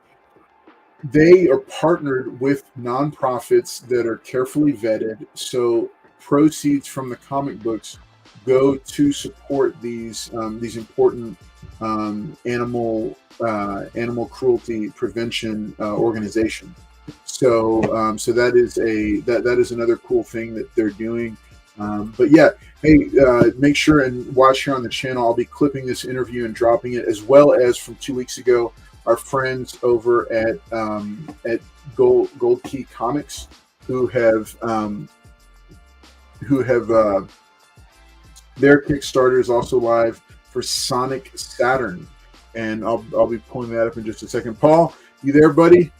S1: they are partnered with nonprofits that are carefully vetted. So proceeds from the comic books go to support these important animal cruelty prevention organizations. So that is another cool thing that they're doing. But yeah, hey, make sure and watch here on the channel. I'll be clipping this interview and dropping it, as well as from 2 weeks ago, our friends over at Gold Key Comics, who have their Kickstarter is also live for Sonic Saturn, and I'll be pulling that up in just a second. Paul, you there, buddy?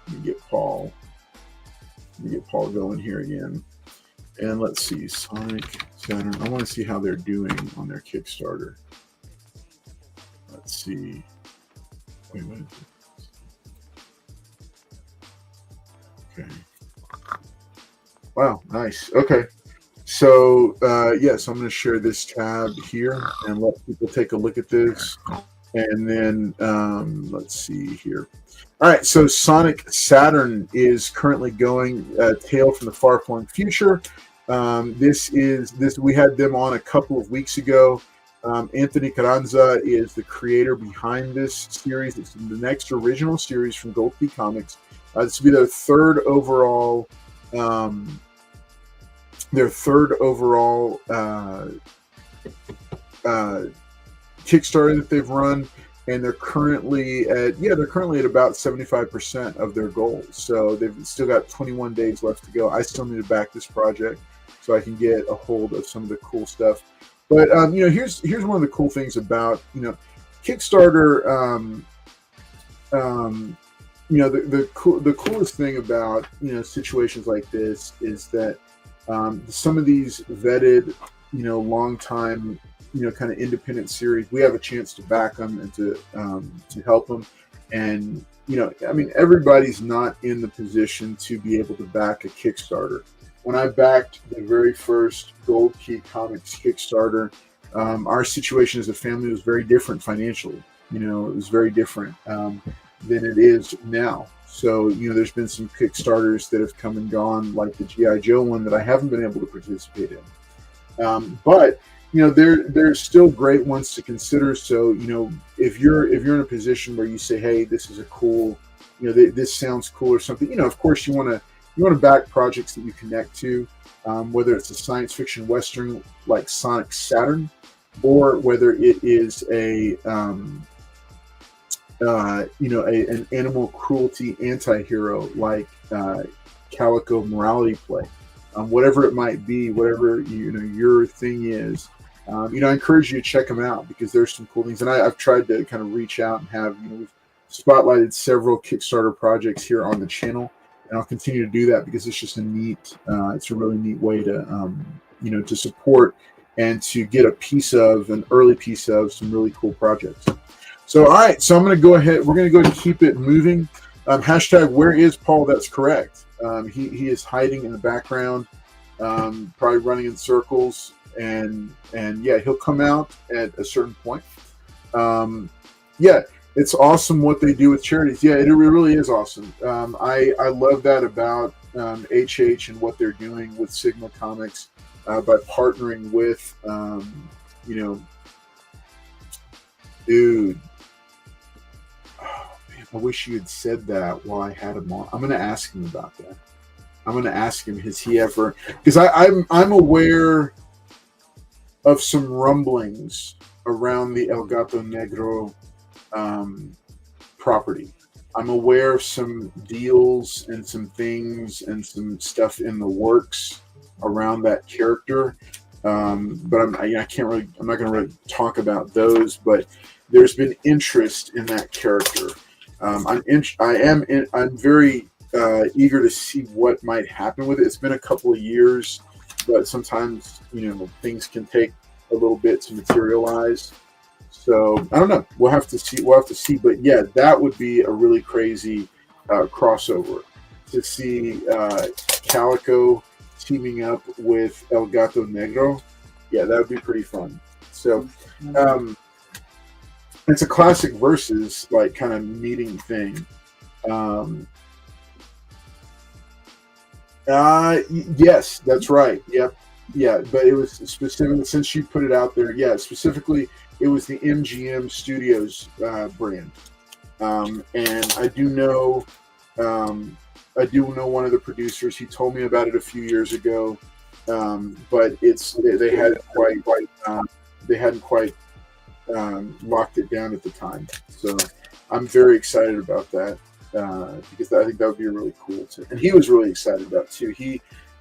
S1: Let me get Paul going here again. And let's see, Sonic Saturn. I want to see how they're doing on their Kickstarter. Let's see. Wait, what is it? Okay. Wow, nice. Okay. So, yes, I'm going to share this tab here and let people take a look at this. And then, let's see here. All right, so Sonic Saturn is currently going Tale from the Far-Flung Future. We had them on a couple of weeks ago. Anthony Carranza is the creator behind this series. It's the next original series from Gold Key Comics. This will be their third overall Kickstarter that they've run, and they're currently at about 75% of their goals. So they've still got 21 days left to go. I still need to back this project so I can get a hold of some of the cool stuff. But here's one of the cool things about Kickstarter. The coolest thing about situations like this is that some of these vetted, long time, kind of independent series, we have a chance to back them and to help them. And everybody's not in the position to be able to back a Kickstarter. When I backed the very first Gold Key Comics Kickstarter, our situation as a family was very different financially. It was very different than it is now. So, there's been some Kickstarters that have come and gone, like the G.I. Joe one that I haven't been able to participate in. But there's still great ones to consider. So, if you're in a position where you say, hey, this is a cool, this sounds cool or something, of course you want to back projects that you connect to, whether it's a science fiction Western like Sonic Saturn, or whether it is an animal cruelty anti-hero like Calico Morality Play. Whatever it might be, whatever your thing is, I encourage you to check them out, because there's some cool things. And I've tried to kind of reach out and have, we've spotlighted several Kickstarter projects here on the channel, and I'll continue to do that because it's just it's a really neat way to, to support and to get an early piece of some really cool projects. So, all right, so I'm going to go ahead. We're going to go and keep it moving. Hashtag where is Paul? That's correct. He is hiding in the background, probably running in circles, and yeah, he'll come out at a certain point. it's awesome what they do with charities. Yeah, it really is awesome. I love that about HH and what they're doing with Sigma Comics by partnering with, dude. Oh, man, I wish you had said that while I had him on. I'm going to ask him about that. I'm going to ask him, has he ever? Because I'm aware of some rumblings around the El Gato Negro property. I'm aware of some deals and some things and some stuff in the works around that character, but I can't really. I'm not going to really talk about those. But there's been interest in that character. I'm very eager to see what might happen with it. It's been a couple of years, but sometimes things can take a little bit to materialize. So I don't know. We'll have to see. But yeah, that would be a really crazy crossover to see Calico teaming up with El Gato Negro. Yeah, that would be pretty fun. So it's a classic versus like kind of meeting thing. Yes, that's right. Yep. Yeah, but it was specifically, since you put it out there, yeah, specifically it was the MGM Studios brand. And I do know one of the producers. He told me about it a few years ago. But they hadn't quite locked it down at the time. So I'm very excited about that. Because I think that would be really cool too. And he was really excited about it too.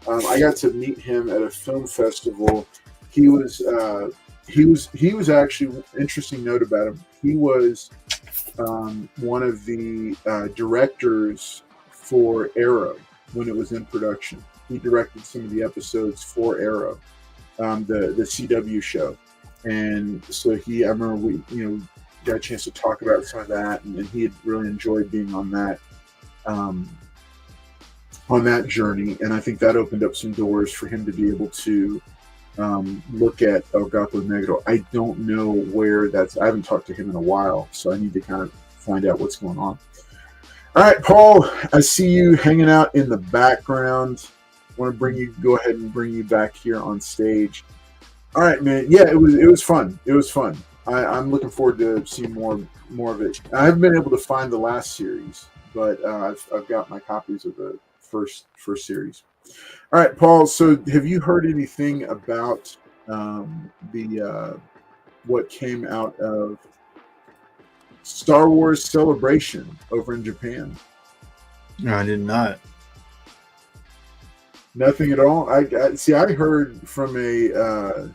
S1: I got to meet him at a film festival. He was actually, interesting note about him. He was one of the directors for Arrow when it was in production. He directed some of the episodes for Arrow, the CW show. And so I remember we got a chance to talk about some of that, and he had really enjoyed being on that journey. And I think that opened up some doors for him to be able to look at El Gato Negro. I don't know where I haven't talked to him in a while, so I need to kind of find out what's going on. All right, Paul, I see you hanging out in the background. I want to go ahead and bring you back here on stage. All right, man. Yeah, it was fun. It was fun. I'm looking forward to seeing more of it. I haven't been able to find the last series, but I've got my copies of the first series. All right, Paul. So, have you heard anything about what came out of Star Wars Celebration over in Japan?
S2: No, I did not.
S1: Nothing at all. I heard from a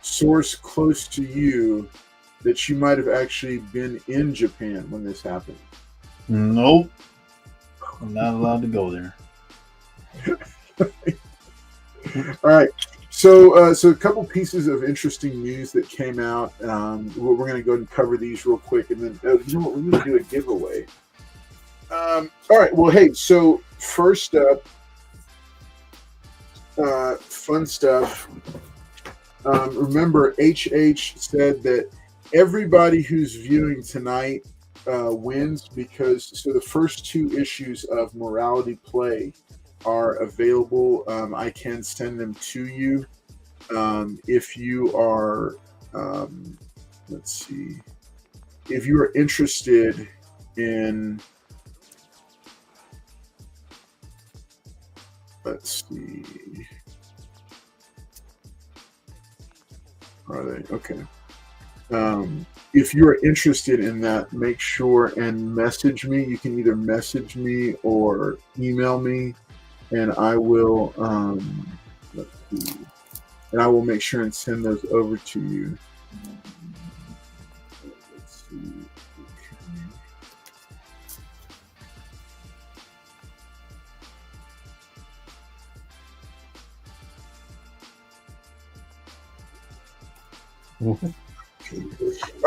S1: source close to you that you might have actually been in Japan when this happened.
S2: Nope. I'm not allowed to go there.
S1: All right. So a couple pieces of interesting news that came out. We're going to go ahead and cover these real quick, and then you know what? We're going to do a giveaway. All right. Well, hey. So first up, fun stuff. Remember, HH said that everybody who's viewing tonight wins, because the first two issues of Morality Play are available. I can send them to you if you are let's see, if you are interested in, let's see, are they okay? If you're interested in that, make sure and message me. You can either message me or email me, and I will let's see, and I will make sure and send those over to you. Let's see. Okay.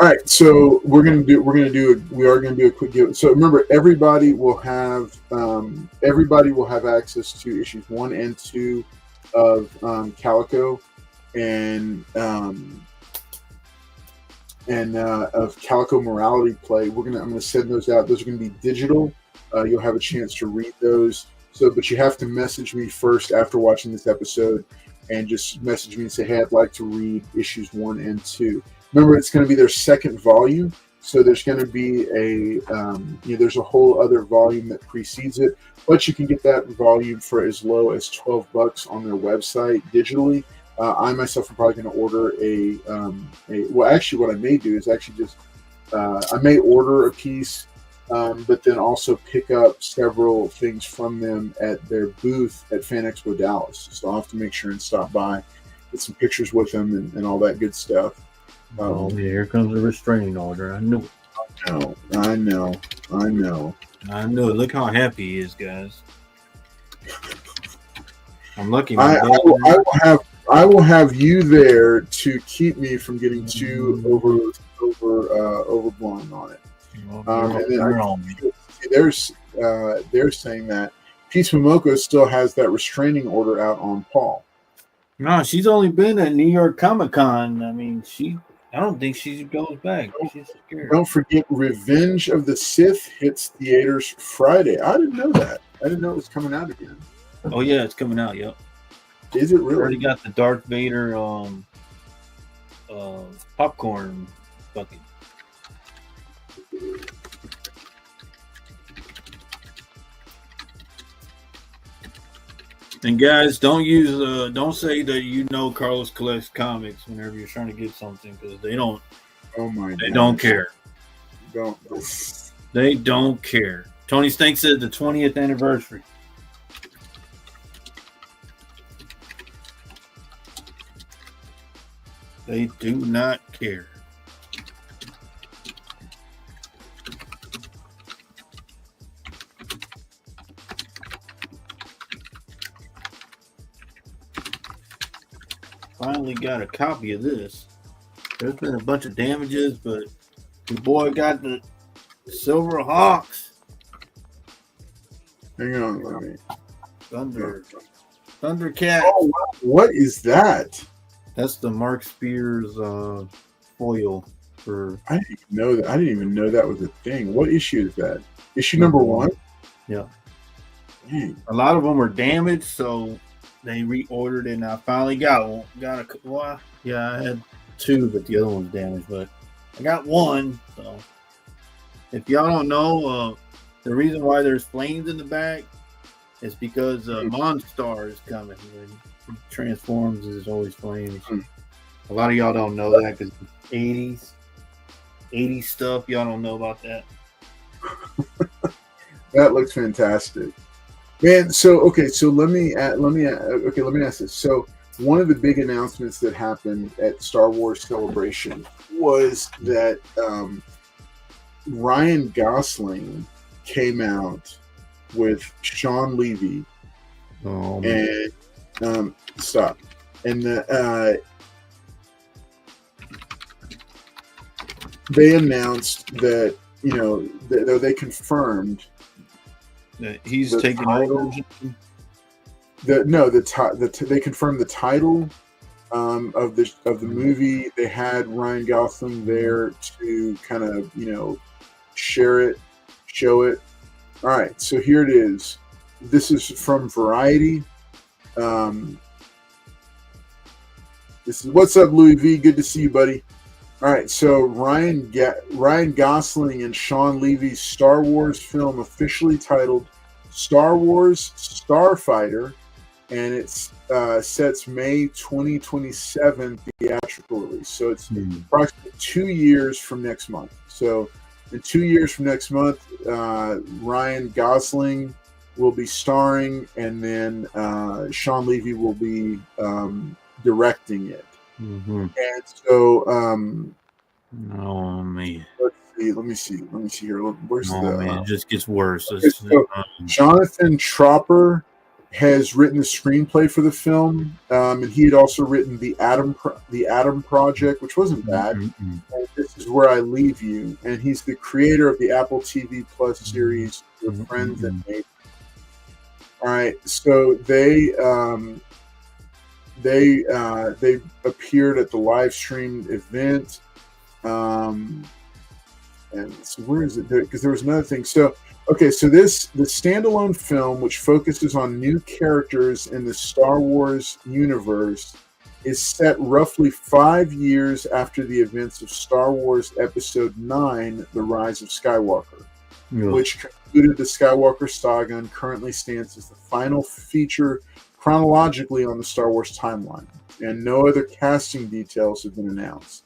S1: All right, so we are going to do a quick give. So remember, everybody will have access to issues 1 and 2 of Calico, and and of Calico morality play. I'm gonna send those out. Those are gonna be digital. You'll have a chance to read those. But you have to message me first after watching this episode, and just message me and say, hey, I'd like to read issues 1 and 2. Remember, it's going to be their second volume, so there's going to be there's a whole other volume that precedes it, but you can get that volume for as low as $12 on their website digitally. I myself am probably going to order what I may do is actually just I may order a piece, but then also pick up several things from them at their booth at Fan Expo Dallas. So I'll have to make sure and stop by, get some pictures with them and all that good stuff.
S2: Here comes the restraining order. I knew it.
S1: I know.
S2: Look how happy he is, guys. I'm lucky.
S1: I will have you there to keep me from getting too overblown on it. And then they're saying that Peace Momoko still has that restraining order out on Paul.
S2: No, she's only been at New York Comic-Con. I mean, I don't think she goes back. She's scared.
S1: Don't forget, Revenge of the Sith hits theaters Friday. I didn't know that. I didn't know it was coming out again.
S2: Oh yeah, it's coming out. Yep.
S1: Is it really?
S2: Already got the Darth Vader popcorn bucket. And guys, don't say that you know Carlos collects comics whenever you're trying to get something, because they don't.
S1: Oh my!
S2: They don't care. They don't care. Tony Stank said the 20th anniversary. They do not care. Finally got a copy of this. There's been a bunch of damages, but the boy got the Silver Hawks.
S1: Hang on, let me.
S2: Thundercat.
S1: Oh, wow. What is that?
S2: That's the Mark Spears foil for.
S1: I didn't even know that. I didn't even know that was a thing. What issue is that? Issue number 1.
S2: Yeah.
S1: Dang.
S2: A lot of them were damaged, so they reordered it, and I finally got one. I had 2, but the other one's damaged. But I got 1. So if y'all don't know, the reason why there's flames in the back is because Monstar is coming. When he transforms, there's always flames. A lot of y'all don't know that because 80s stuff. Y'all don't know about that.
S1: That looks fantastic. Man, so let me ask this. So one of the big announcements that happened at Star Wars Celebration was that Ryan Gosling came out with Sean Levy and stop. And they announced that they confirmed
S2: that he's taking over.
S1: They confirmed the title of the movie. They had Ryan Gosling there to kind of show it. All right, so here it is. This is from Variety. This is what's up, Louis V. Good to see you, buddy. All right, so Ryan Gosling and Sean Levy's Star Wars film, officially titled Star Wars Starfighter, and it's sets May 2027 theatrical release. So it's approximately 2 years from next month. So in 2 years from next month, Ryan Gosling will be starring, and then Sean Levy will be directing it.
S2: Mm-hmm.
S1: And so,
S2: oh man,
S1: let me see here. Where's
S2: it just gets worse.
S1: So Jonathan Tropper has written the screenplay for the film, and he had also written the Atom Project, which wasn't bad.
S2: Mm-hmm.
S1: And This Is Where I Leave You, and he's the creator of the Apple TV Plus series with Friends and Neighbors. All right, so they appeared at the live streamed event. And so where is it? Because there was another thing. So okay, so the standalone film, which focuses on new characters in the Star Wars universe, is set roughly 5 years after the events of Star Wars Episode 9, The Rise of Skywalker, which concluded the Skywalker saga and currently stands as the final feature chronologically on the Star Wars timeline. And no other casting details have been announced.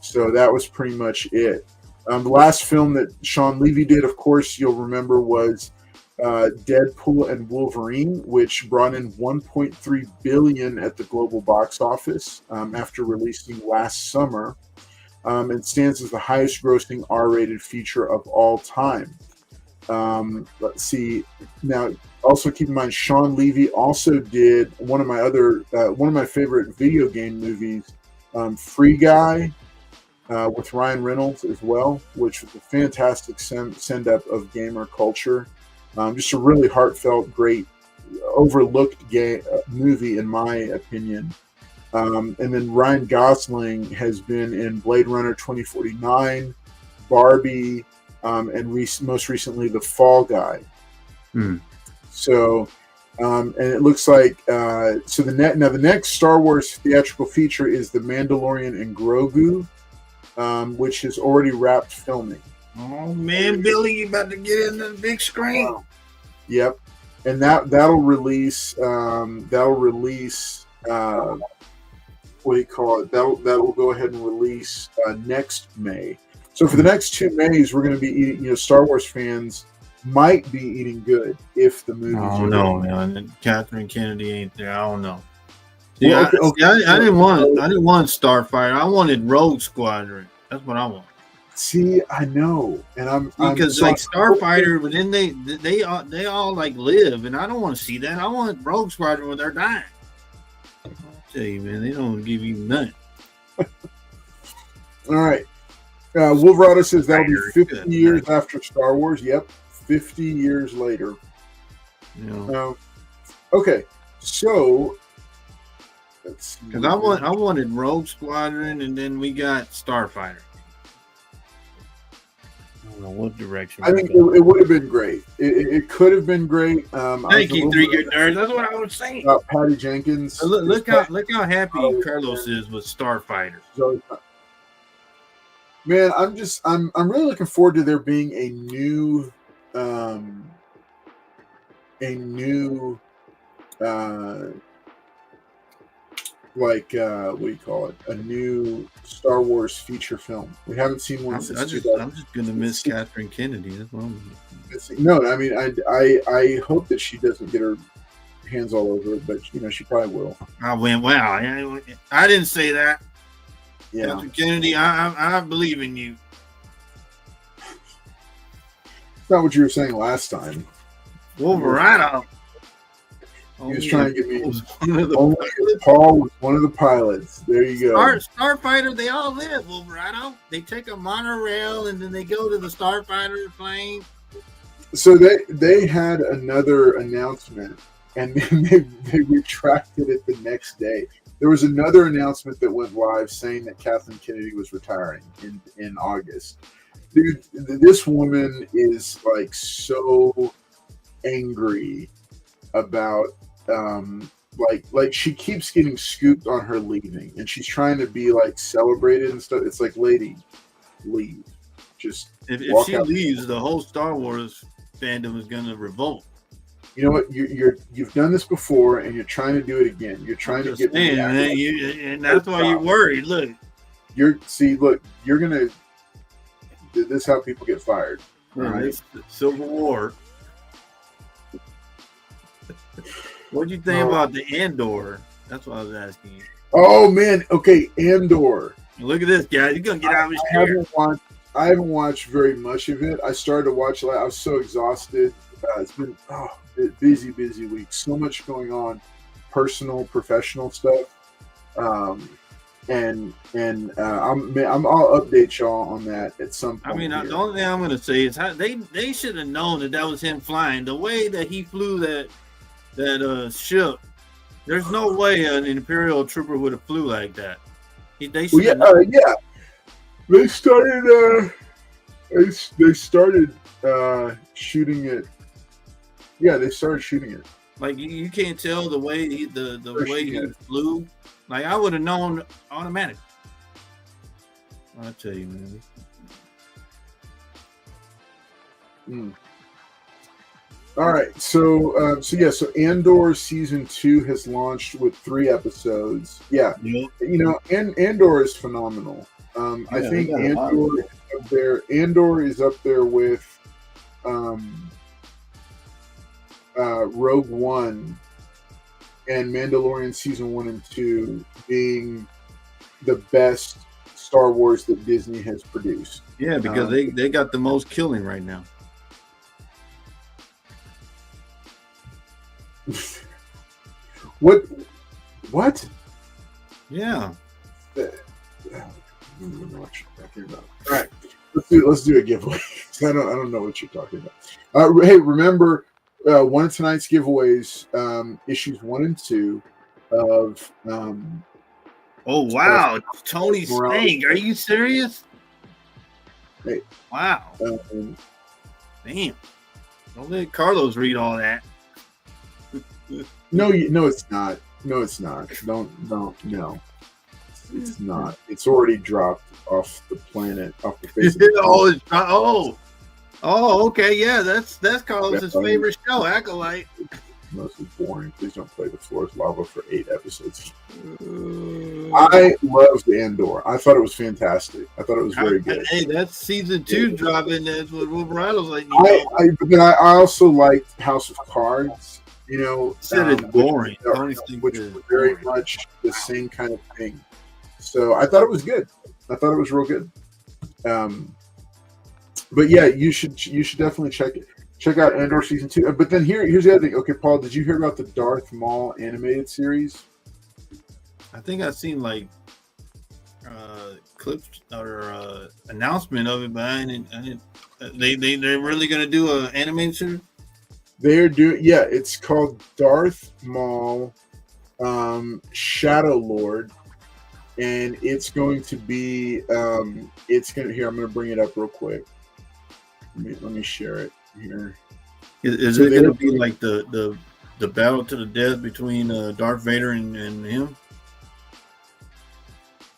S1: So that was pretty much it. The last film that Sean Levy did, of course, you'll remember, was Deadpool and Wolverine, which brought in $1.3 billion at the global box office after releasing last summer, and stands as the highest-grossing R-rated feature of all time. Let's see. Now, also keep in mind, Sean Levy also did one of my favorite video game movies, Free Guy, with Ryan Reynolds as well, which was a fantastic send-up of gamer culture. Just a really heartfelt, great, overlooked movie, in my opinion. And then Ryan Gosling has been in Blade Runner 2049, Barbie, and most recently The Fall Guy. So, and it looks like the next Star Wars theatrical feature is The Mandalorian and Grogu, which has already wrapped filming.
S2: Oh man, Billy, you about to get in the big screen?
S1: Wow. Yep, and that'll release. What do you call it? That'll go ahead and release next May. So for the next 2 Mays, we're going to be eating. Star Wars fans might be eating good if the movies.
S2: Oh no, man! Catherine Kennedy ain't there. I don't know. Yeah, I didn't want Starfighter. I wanted Rogue Squadron. That's what I want.
S1: See, I know, and
S2: because Starfighter, but then they all like live, and I don't want to see that. I want Rogue Squadron when they're dying. I'll tell you, man, they don't give you nothing.
S1: All right, Wolverado says that'll be 50 years after Star Wars. Yep, 50 years later.
S2: Yeah.
S1: Okay, so.
S2: Because I wanted Rogue Squadron, and then we got Starfighter. I don't know what direction.
S1: I think it would have been great. It could have been great.
S2: Thank you, 3 Good Nerds. That's what I was saying.
S1: About Patty Jenkins.
S2: Look how happy Carlos is with Starfighter.
S1: Man, I'm really looking forward to there being a new what do you call it? A new Star Wars feature film. We haven't seen one since. I'm
S2: just gonna miss Catherine Kennedy. That's what I'm
S1: No, I mean, I hope that she doesn't get her hands all over it, but she probably will.
S2: I went, wow. I didn't say that.
S1: Yeah,
S2: Catherine Kennedy, I believe in you.
S1: It's not what you were saying last time.
S2: Wolverado.
S1: He was trying to get me. Paul was one of the pilots. There you go.
S2: Starfighter, they all live, Wolverado. They take a monorail and then they go to the Starfighter plane.
S1: So they had another announcement, and then they retracted it the next day. There was another announcement that went live saying that Kathleen Kennedy was retiring in August. Dude, this woman is like so angry about like she keeps getting scooped on her leaving, and she's trying to be like celebrated and stuff. It's like, lady, leave. Just
S2: if she leaves, the whole Star Wars fandom is gonna revolt.
S1: You know what? You've done this before, and you're trying to do it again. You're trying to get me,
S2: and that's why you're worried. Look,
S1: you're gonna. This is how people get fired. All right,
S2: Civil War. What'd you think about the Andor? That's what I was asking you.
S1: Oh man, okay, Andor.
S2: Look at this guy. He's gonna get out of his chair.
S1: I haven't watched very much of it. I started to watch it. I was so exhausted. It's been busy week. So much going on, personal, professional stuff. I'll update y'all on that at some point.
S2: I mean, the only thing I'm gonna say is how they should have known that was him flying. The way that he flew that ship, there's no way an Imperial trooper would have flew like that. They should.
S1: Yeah. They started. They started shooting it. Yeah, they started shooting it.
S2: Like you can't tell the way the way he
S1: it.
S2: flew. Like I would have known automatic. I'll tell you, man.
S1: All right, so Andor season 2 has launched with 3 episodes. Yeah,
S2: Yep.
S1: you know, Andor is phenomenal. I think Andor is up there with Rogue One and Mandalorian season 1 and 2 being the best Star Wars that Disney has produced.
S2: Yeah, because they got the most killing right now.
S1: What?
S2: Yeah.
S1: I don't know what you're talking about. All right, let's do a giveaway. I don't know what you're talking about. Hey, remember one of tonight's giveaways, issues 1 and 2 of.
S2: Oh wow, Tony Stank! Are you serious?
S1: Hey,
S2: wow. Damn! Don't let Carlos read all that.
S1: No, it's not. No, it's not. Don't. No, it's not. It's already dropped off the planet, off the face of the planet. Okay, yeah, that's Carlos's favorite show, Acolyte. Mostly boring. Please don't play The Floor is Lava for 8 episodes. I loved Andor. I thought it was fantastic. I thought it was very good.
S2: Hey, that's season 2 dropping. That's what Wolverado's like.
S1: But then I also liked House of Cards. You know,
S2: said it's boring.
S1: Which was very much the same kind of thing. So I thought it was good. I thought it was real good. But yeah, you should definitely check out Andor season 2. But then here's the other thing. Okay, Paul, did you hear about the Darth Maul animated series?
S2: I think I've seen like clips or announcement of it, but I didn't. They're really gonna do an animated series.
S1: They're doing, yeah. It's called Darth Maul, Shadow Lord, and it's going to be. It's gonna here. I'm gonna bring it up real quick. Let me share it here.
S2: Is it gonna be like the battle to the death between Darth Vader and him?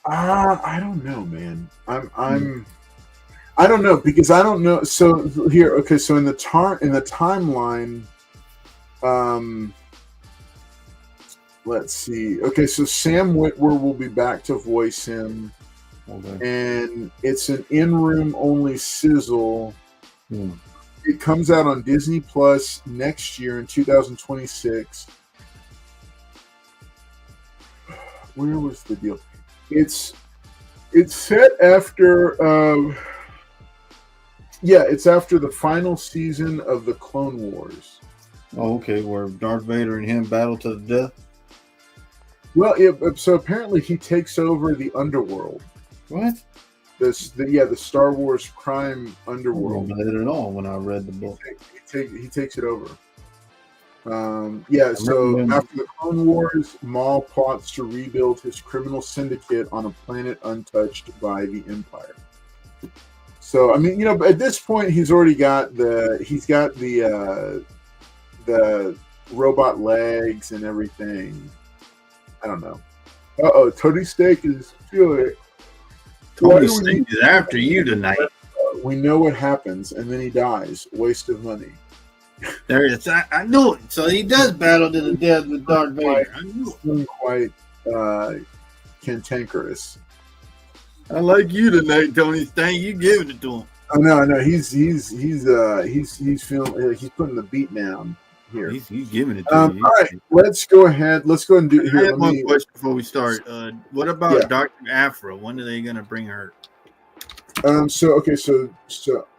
S1: I don't know, man. I don't know because I don't know. So here, okay. So in the timeline, let's see. Okay, so Sam Witwer will be back to voice him, and it's an in-room only sizzle. It comes out on Disney Plus next year in 2026. Where was the deal? It's set after. It's after the final season of the Clone Wars.
S2: Oh, okay, where Darth Vader and him battle to the death.
S1: Well, so apparently he takes over the underworld.
S2: What?
S1: The Star Wars crime underworld.
S2: I didn't know at all when I read the book.
S1: He takes it over. So after the Clone Wars, Maul plots to rebuild his criminal syndicate on a planet untouched by the Empire. So I mean, you know, at this point, he's got the robot legs and everything. I don't know. Tony Steak is feeling it.
S2: Tony Steak is after you tonight.
S1: We know what happens, and then he dies. Waste of money.
S2: There it is. I knew it. So he does battle to the death with Darth Vader. I knew it.
S1: Quite cantankerous.
S2: I like you tonight, Tony Stank. You giving it to him.
S1: Oh no. He's feeling. He's putting the beat down here.
S2: He's giving it to you.
S1: All right, let's go ahead and do it here.
S2: I have one question before we start. What about Dr. Aphra? When are they going to bring her?
S1: So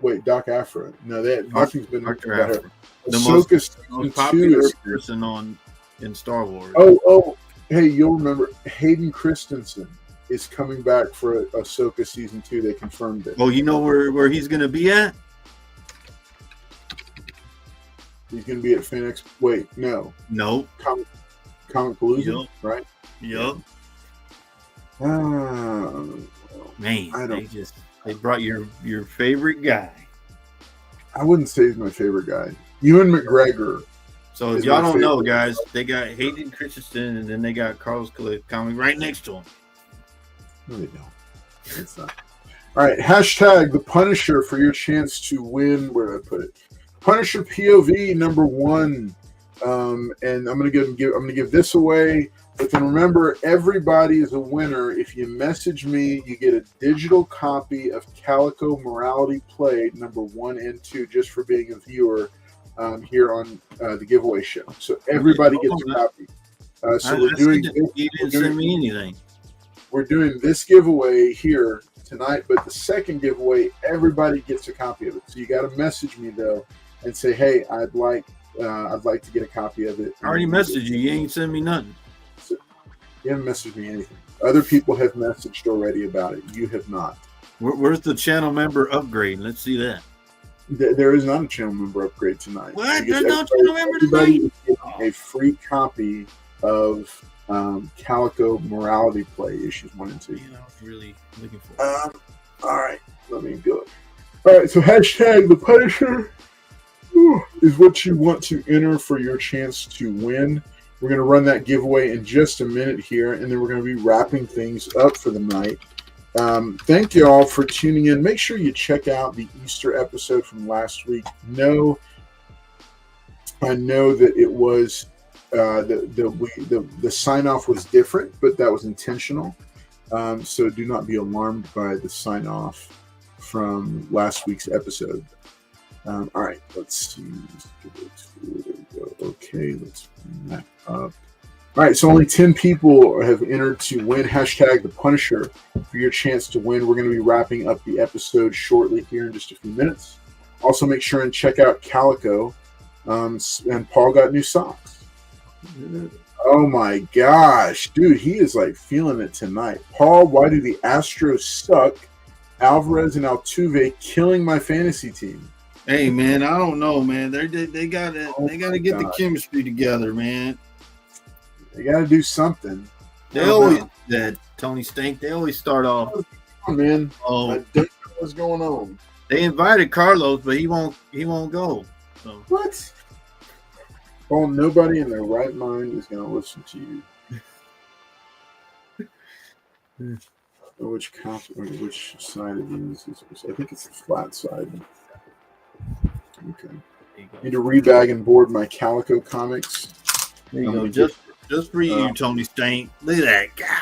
S1: wait, Doc Aphra. No, nothing's been
S2: Dr. Aphra. The most popular person in Star Wars.
S1: Oh, hey, you'll remember Hayden Christensen is coming back for Ahsoka season 2. They confirmed it.
S2: Oh, you know where he's going to be at?
S1: He's going to be at Phoenix. Wait, no. Comic Palooza, right?
S2: Yep. Man,
S1: I don't.
S2: they brought your favorite guy.
S1: I wouldn't say he's my favorite guy. Ewan McGregor.
S2: So if
S1: is
S2: y'all
S1: my
S2: don't know,
S1: favorite.
S2: guys, they got Hayden Christensen and then they got Carlos Coming right next to him.
S1: No, they don't. It's not. All right. Hashtag the Punisher for your chance to win. Where did I put it? Punisher POV #1. And I'm gonna give this away. But then remember, everybody is a winner. If you message me, you get a digital copy of Calico Morality Play #1 and 2 just for being a viewer here on the giveaway show. So everybody gets a copy. We're doing.
S2: You didn't send me anything.
S1: We're doing this giveaway here tonight, but the second giveaway, everybody gets a copy of it. So you got to message me though and say, "Hey, I'd like to get a copy of it."
S2: I already messaged you. You ain't send me nothing.
S1: So you haven't messaged me anything. Other people have messaged already about it. You have not.
S2: Where's the channel member upgrade? Let's see that.
S1: There is not a channel member upgrade tonight.
S2: What?
S1: Because
S2: There's no channel member
S1: everybody
S2: tonight?
S1: is getting a free copy of Calico Morality Play issues 1 and 2.
S2: You know, I was really looking for it.
S1: All right, let me go. All right, so hashtag the Punisher is what you want to enter for your chance to win. We're going to run that giveaway in just a minute here, and then we're going to be wrapping things up for the night. Thank you all for tuning in. Make sure you check out the Easter episode from last week. I know that it was the sign off was different, but that was intentional. So do not be alarmed by the sign off from last week's episode. All right, let's see. There we go. Okay, let's bring that up. All right, so only 10 people have entered to win. Hashtag the Punisher for your chance to win. We're going to be wrapping up the episode shortly here in just a few minutes. Also, make sure and check out Calico. And Paul got new socks. Oh my gosh, dude, he is like feeling it tonight. Paul, why do the Astros suck? Alvarez and Altuve killing my fantasy team.
S2: Hey man, I don't know, man. They gotta get the chemistry together, man.
S1: They gotta do something.
S2: They always that Tony Stank. They always start off.
S1: Oh man,
S2: Oh,
S1: I don't know what's going on.
S2: they invited Carlos, but he won't go. So
S1: What? Paul, nobody in their right mind is gonna listen to you. Which side it is? I think it's the flat side. Okay. Need to rebag and board my Calico comics.
S2: there you go. Just for you, Tony Stank. Look at that guy.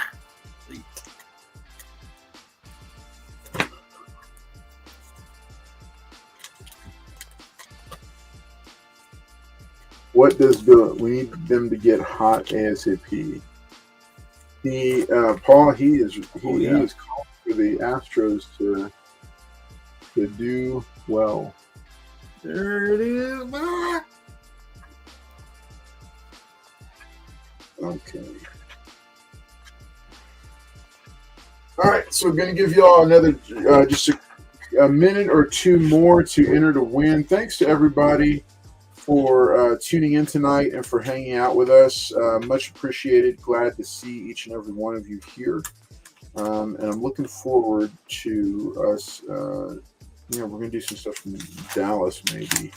S1: What does Bill? We need them to get hot ASAP. Paul, he is calling for the Astros to do well.
S2: There it is. Ah.
S1: Okay. All right, so we're going to give y'all another just a minute or two more to enter to win. Thanks to everybody for tuning in tonight and for hanging out with us. Much appreciated. Glad to see each and every one of you here. And I'm looking forward to us. We're going to do some stuff in Dallas, maybe.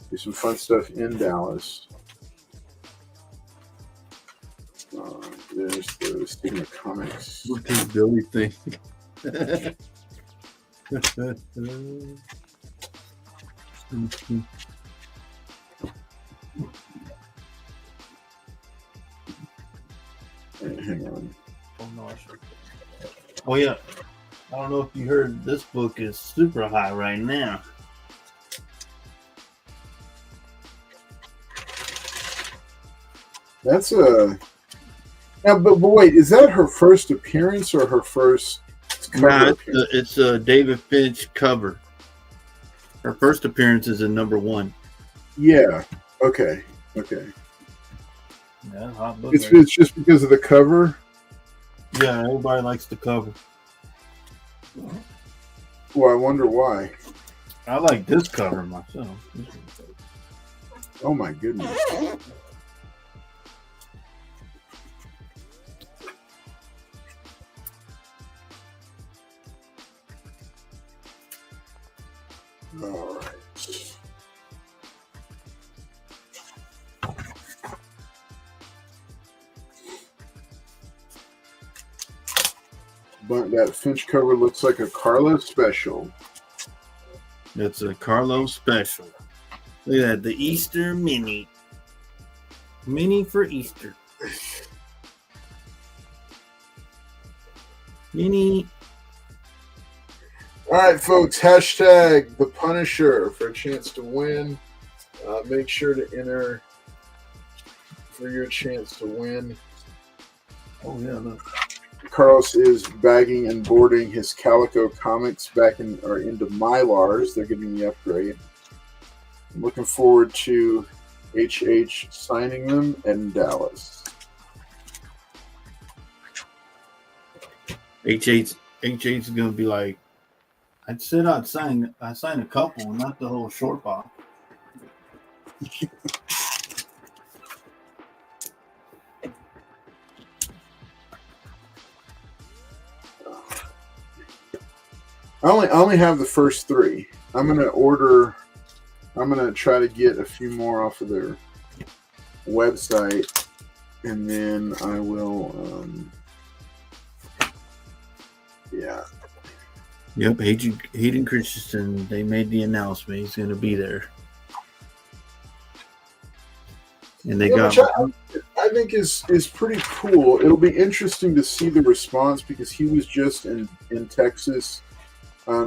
S1: Do some fun stuff in Dallas. There's the Stigma Comics.
S2: What does Billy think?
S1: Hang on.
S2: Oh yeah. I don't know if you heard, this book is super high right now.
S1: That's a. Now, but wait, is that her first appearance or her first cover appearance?
S2: It's a David Finch cover. Her first appearance is in #1.
S1: Yeah. Okay.
S2: Yeah, hot book.
S1: It's just because of the cover.
S2: Yeah, everybody likes the cover.
S1: Well, I wonder why.
S2: I like this cover myself.
S1: Oh my goodness. All right. But that Finch cover looks like a Carlos special.
S2: That's a Carlos special. Look at that, the Easter mini. Mini for Easter. Mini.
S1: All right, folks. Hashtag the Punisher for a chance to win. Make sure to enter for your chance to win.
S2: Oh, yeah, look.
S1: Carlos is bagging and boarding his Calico comics back into Mylars. They're getting the upgrade. I'm looking forward to HH signing them in Dallas.
S2: HH is gonna be like, I'd sign a couple, not the whole short box.
S1: I only have the first three. I'm gonna try to get a few more off of their website, and then I will. Yeah.
S2: Yep, Hayden Christensen. They made the announcement. He's gonna be there, and they got.
S1: Which I think is pretty cool. It'll be interesting to see the response because he was just in Texas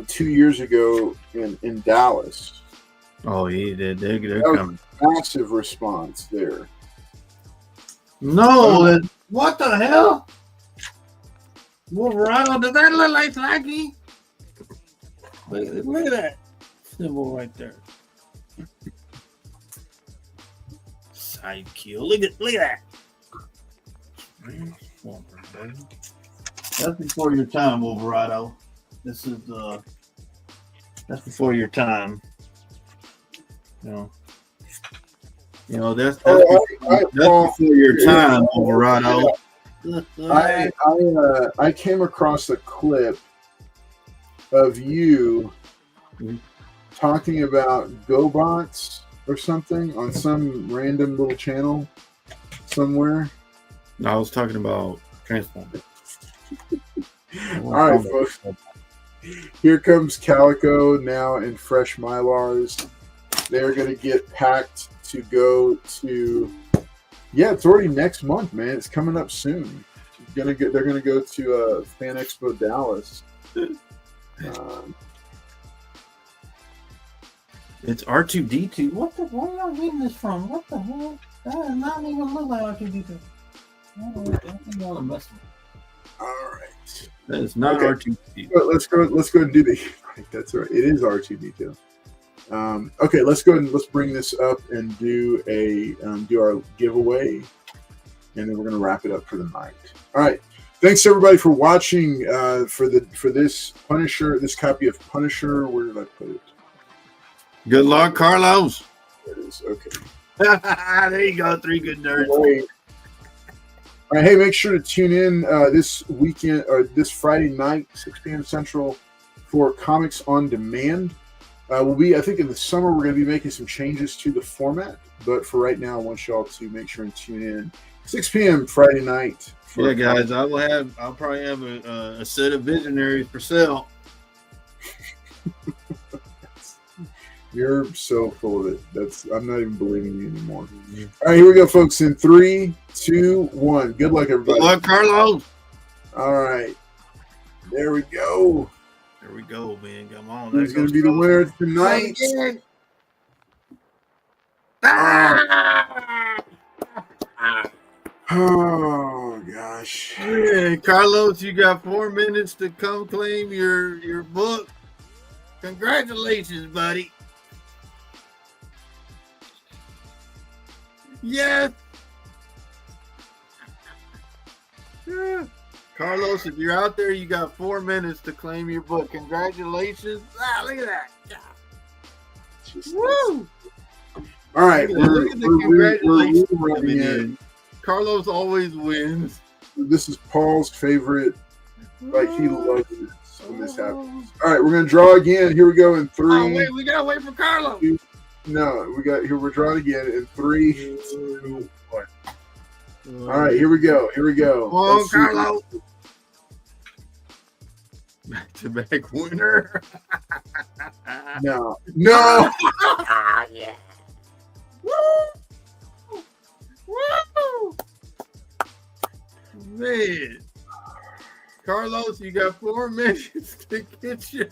S1: 2 years ago in Dallas.
S2: Oh, he did. They're coming.
S1: Massive response there.
S2: No, what the hell? Wolverine, does that look like Lucky? Look at that symbol right there. Side kill. Look at that. That's before your time, Wolverado. This is that's before your time. You know that's before your time, Wolverado.
S1: I came across a clip of you talking about GoBots or something on some random little channel somewhere.
S2: I was talking about Transformers.
S1: All right, folks. Here comes Calico now in fresh Mylars. They're going to get packed to go to. Yeah, it's already next month, man. It's coming up soon. They're gonna go to Fan Expo Dallas.
S2: It's R2D2. Where are y'all getting this from? What the hell? That does not even look like R2D2.
S1: All right.
S2: That is not R2D2.
S1: Let's go and do the. That's right. It is R2D2. Okay, let's go and let's bring this up and do our giveaway, and then we're gonna wrap it up for the night. All right, thanks everybody for watching. For this Punisher, this copy of Punisher. Where did I put it?
S2: Good luck, Carlos.
S1: There it is. Okay.
S2: There you go. 3 good nerds.
S1: All right, hey, make sure to tune in this weekend or this Friday night, 6 p.m. Central, for Comics on Demand. I think in the summer we're going to be making some changes to the format, but for right now, I want y'all to make sure and tune in 6 p.m. Friday night.
S2: Yeah, guys, I'll probably have a set of Visionaries for sale.
S1: You're so full of it. I'm not even believing you anymore. All right, here we go, folks. In 3, 2, 1. Good luck, everybody.
S2: Good luck, Carlos.
S1: All right, there we go.
S2: There we go, man. Come on.
S1: Who's going to be the winner tonight? Oh, gosh.
S2: Yeah, Carlos, you got 4 minutes to come claim your book. Congratulations, buddy. Yes. Yeah. Carlos, if you're out there, you got 4 minutes to claim your book. Congratulations. Look at that. Woo!
S1: All right.
S2: Look at the congratulations coming in. Carlos always wins.
S1: This is Paul's favorite. Like, he loves it. when this happens. All right, we're gonna draw again. Here we go in 3.
S2: Oh wait, we gotta wait for Carlos.
S1: 2, no, we got here. We're drawing again in 3, 2, 1. All right, here we go. Here we go.
S2: Oh, Carlos. Back-to-back winner.
S1: No.
S2: Yeah. Woo! Woo! Man. Carlos, you got 4 minutes to get you.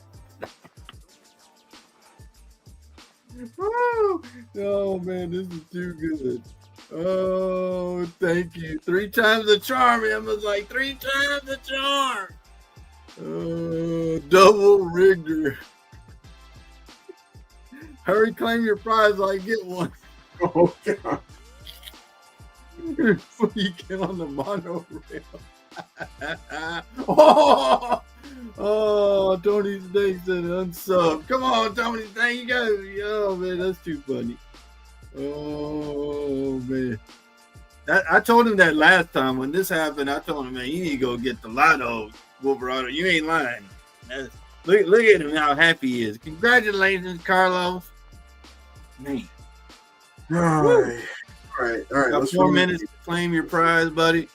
S2: Woo! Oh man, this is too good. Oh, thank you. 3 times the charm. Emma's like 3 times the charm. Double rigger. Hurry, claim your prize while I get one.
S1: Oh God.
S2: Before you get on the monorail. Oh, Tony Snake said unsub. Come on, Tony Snake, you got it. Oh man, that's too funny. Oh man. I told him that last time when this happened. I told him, man, you need to go get the lotto, Wolverado. You ain't lying. Look at him, how happy he is. Congratulations, Carlos. Man.
S1: All right.
S2: Got 4 minutes to claim your prize, buddy.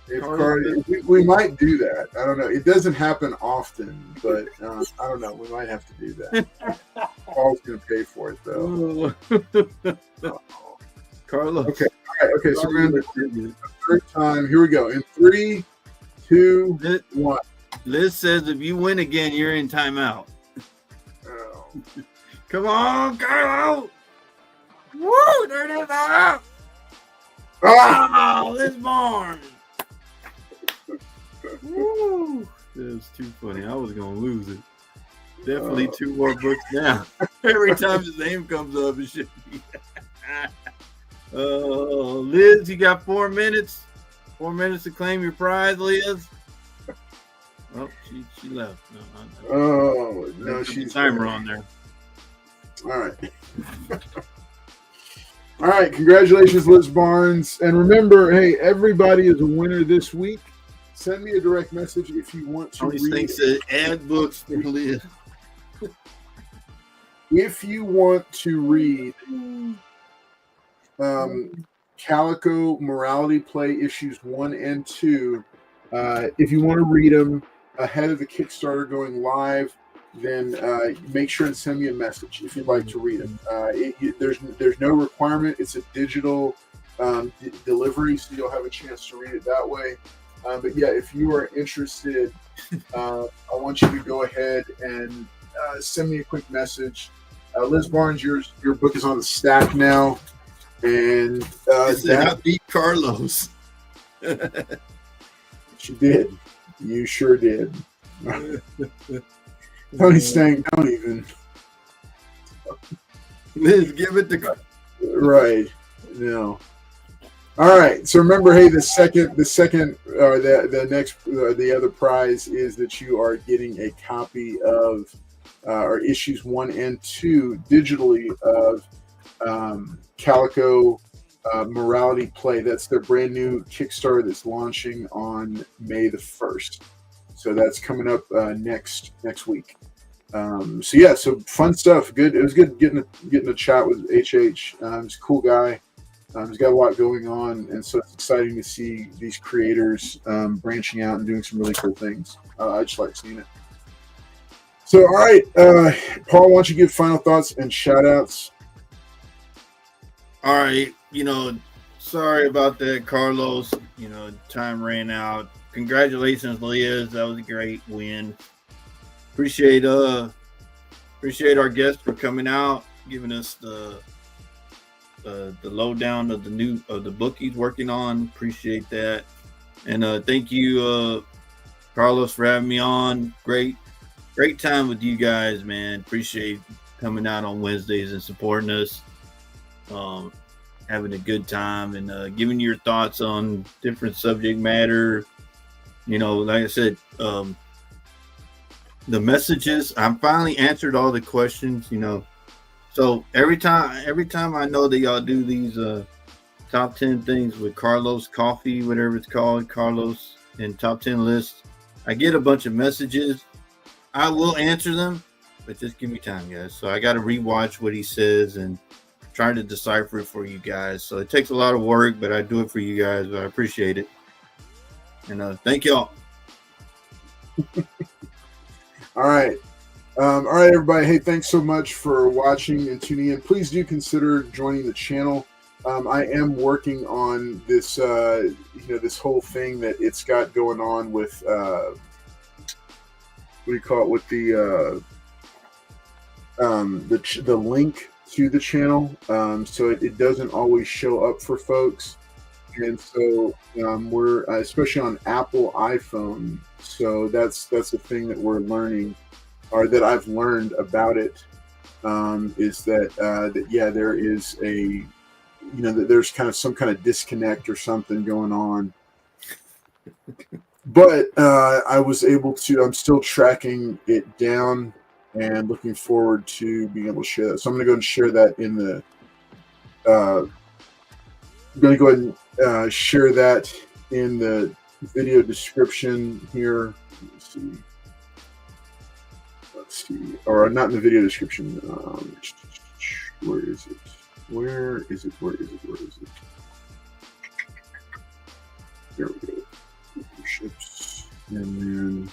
S1: We might do that. I don't know. It doesn't happen often, but I don't know. We might have to do that. Paul's going to pay for it, though.
S2: Carlos.
S1: Okay. All right. Okay. So we're going to do the third time. Here we go. In 3, 2, 1.
S2: Liz says if you win again, you're in timeout.
S1: Oh.
S2: Come on, Carlos. Woo! There it is. Oh, Liz Barnes. Woo! That was too funny. I was gonna lose it. Definitely 2 more books down. Every time his name comes up, it should be. Liz, you got 4 minutes. 4 minutes to claim your prize, Liz. Oh, she left. No.
S1: Oh no, she's
S2: timer on there.
S1: All right. All right. Congratulations, Liz Barnes. And remember, hey, everybody is a winner this week. Send me a direct message if you want to
S2: Tony
S1: read.
S2: Said add books for Liz.
S1: If you want to read Calico Morality Play issues 1 and 2, if you want to read them ahead of the Kickstarter going live, then make sure and send me a message if you'd like to read them. There's no requirement. It's a digital delivery, so you'll have a chance to read it that way. But yeah, if you are interested, I want you to go ahead and send me a quick message. Liz Barnes, your book is on the stack now, and
S2: that beat Carlos.
S1: She did. You sure did. Tony Stank, don't even.
S2: Liz, give it to
S1: right. No. All right. So remember, hey, the other prize is that you are getting a copy of or issues 1 and 2 digitally of Calico Morality Play. That's their brand new Kickstarter that's launching on May the 1st. So that's coming up next week. So fun stuff. Good. It was good getting a chat with HH. He's a cool guy. He's got a lot going on, and so it's exciting to see these creators branching out and doing some really cool things. I just like seeing it. So, all right, Paul, why don't you give final thoughts and shout outs?
S2: All right, sorry about that, Carlos. Time ran out. Congratulations, Liz. That was a great win. Appreciate our guests for coming out, giving us the lowdown of the book he's working on. Appreciate that. And thank you, Carlos, for having me on. Great time with you guys, man. Appreciate coming out on Wednesdays and supporting us. Having a good time and giving your thoughts on different subject matter. Like I said, the messages, I finally answered all the questions, So every time I know that y'all do these top 10 things with Carlos Coffee, whatever it's called, Carlos and top 10 lists, I get a bunch of messages. I will answer them, but just give me time, guys. So I got to rewatch what he says and try to decipher it for you guys. So it takes a lot of work, but I do it for you guys. I appreciate it. And thank y'all.
S1: All right. All right, everybody. Hey, thanks so much for watching and tuning in. Please do consider joining the channel. I am working on this, this whole thing that it's got going on with, what do you call it, with the link to the channel. So it doesn't always show up for folks. And so we're, especially on Apple iPhone, so that's the thing that we're learning, or that I've learned about it, is that yeah, there is a, that there's kind of some kind of disconnect or something going on. But I was able to, I'm still tracking it down and looking forward to being able to share that. So I'm going to go and share that in the, I'm going to go ahead and share that in the video description here. Let's see, or not in the video description. Where is it? Where is it? Where is it? Where is it? There we go. Ships, and then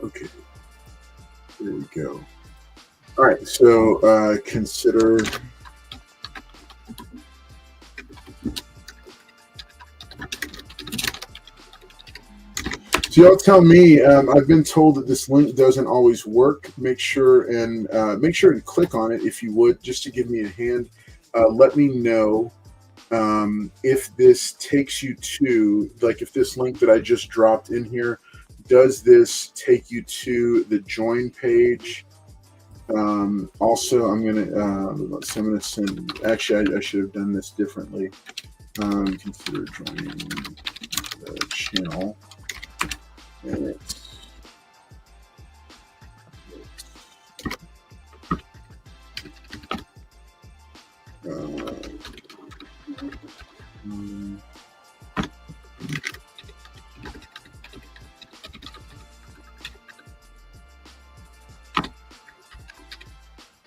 S1: okay, there we go. All right, so consider. So y'all tell me. I've been told that this link doesn't always work. Make sure and click on it if you would, just to give me a hand. Let me know if this takes you to, like, if this link that I just dropped in here, does this take you to the join page? Also, I'm gonna send. Actually, I should have done this differently. Consider joining the channel. And it's,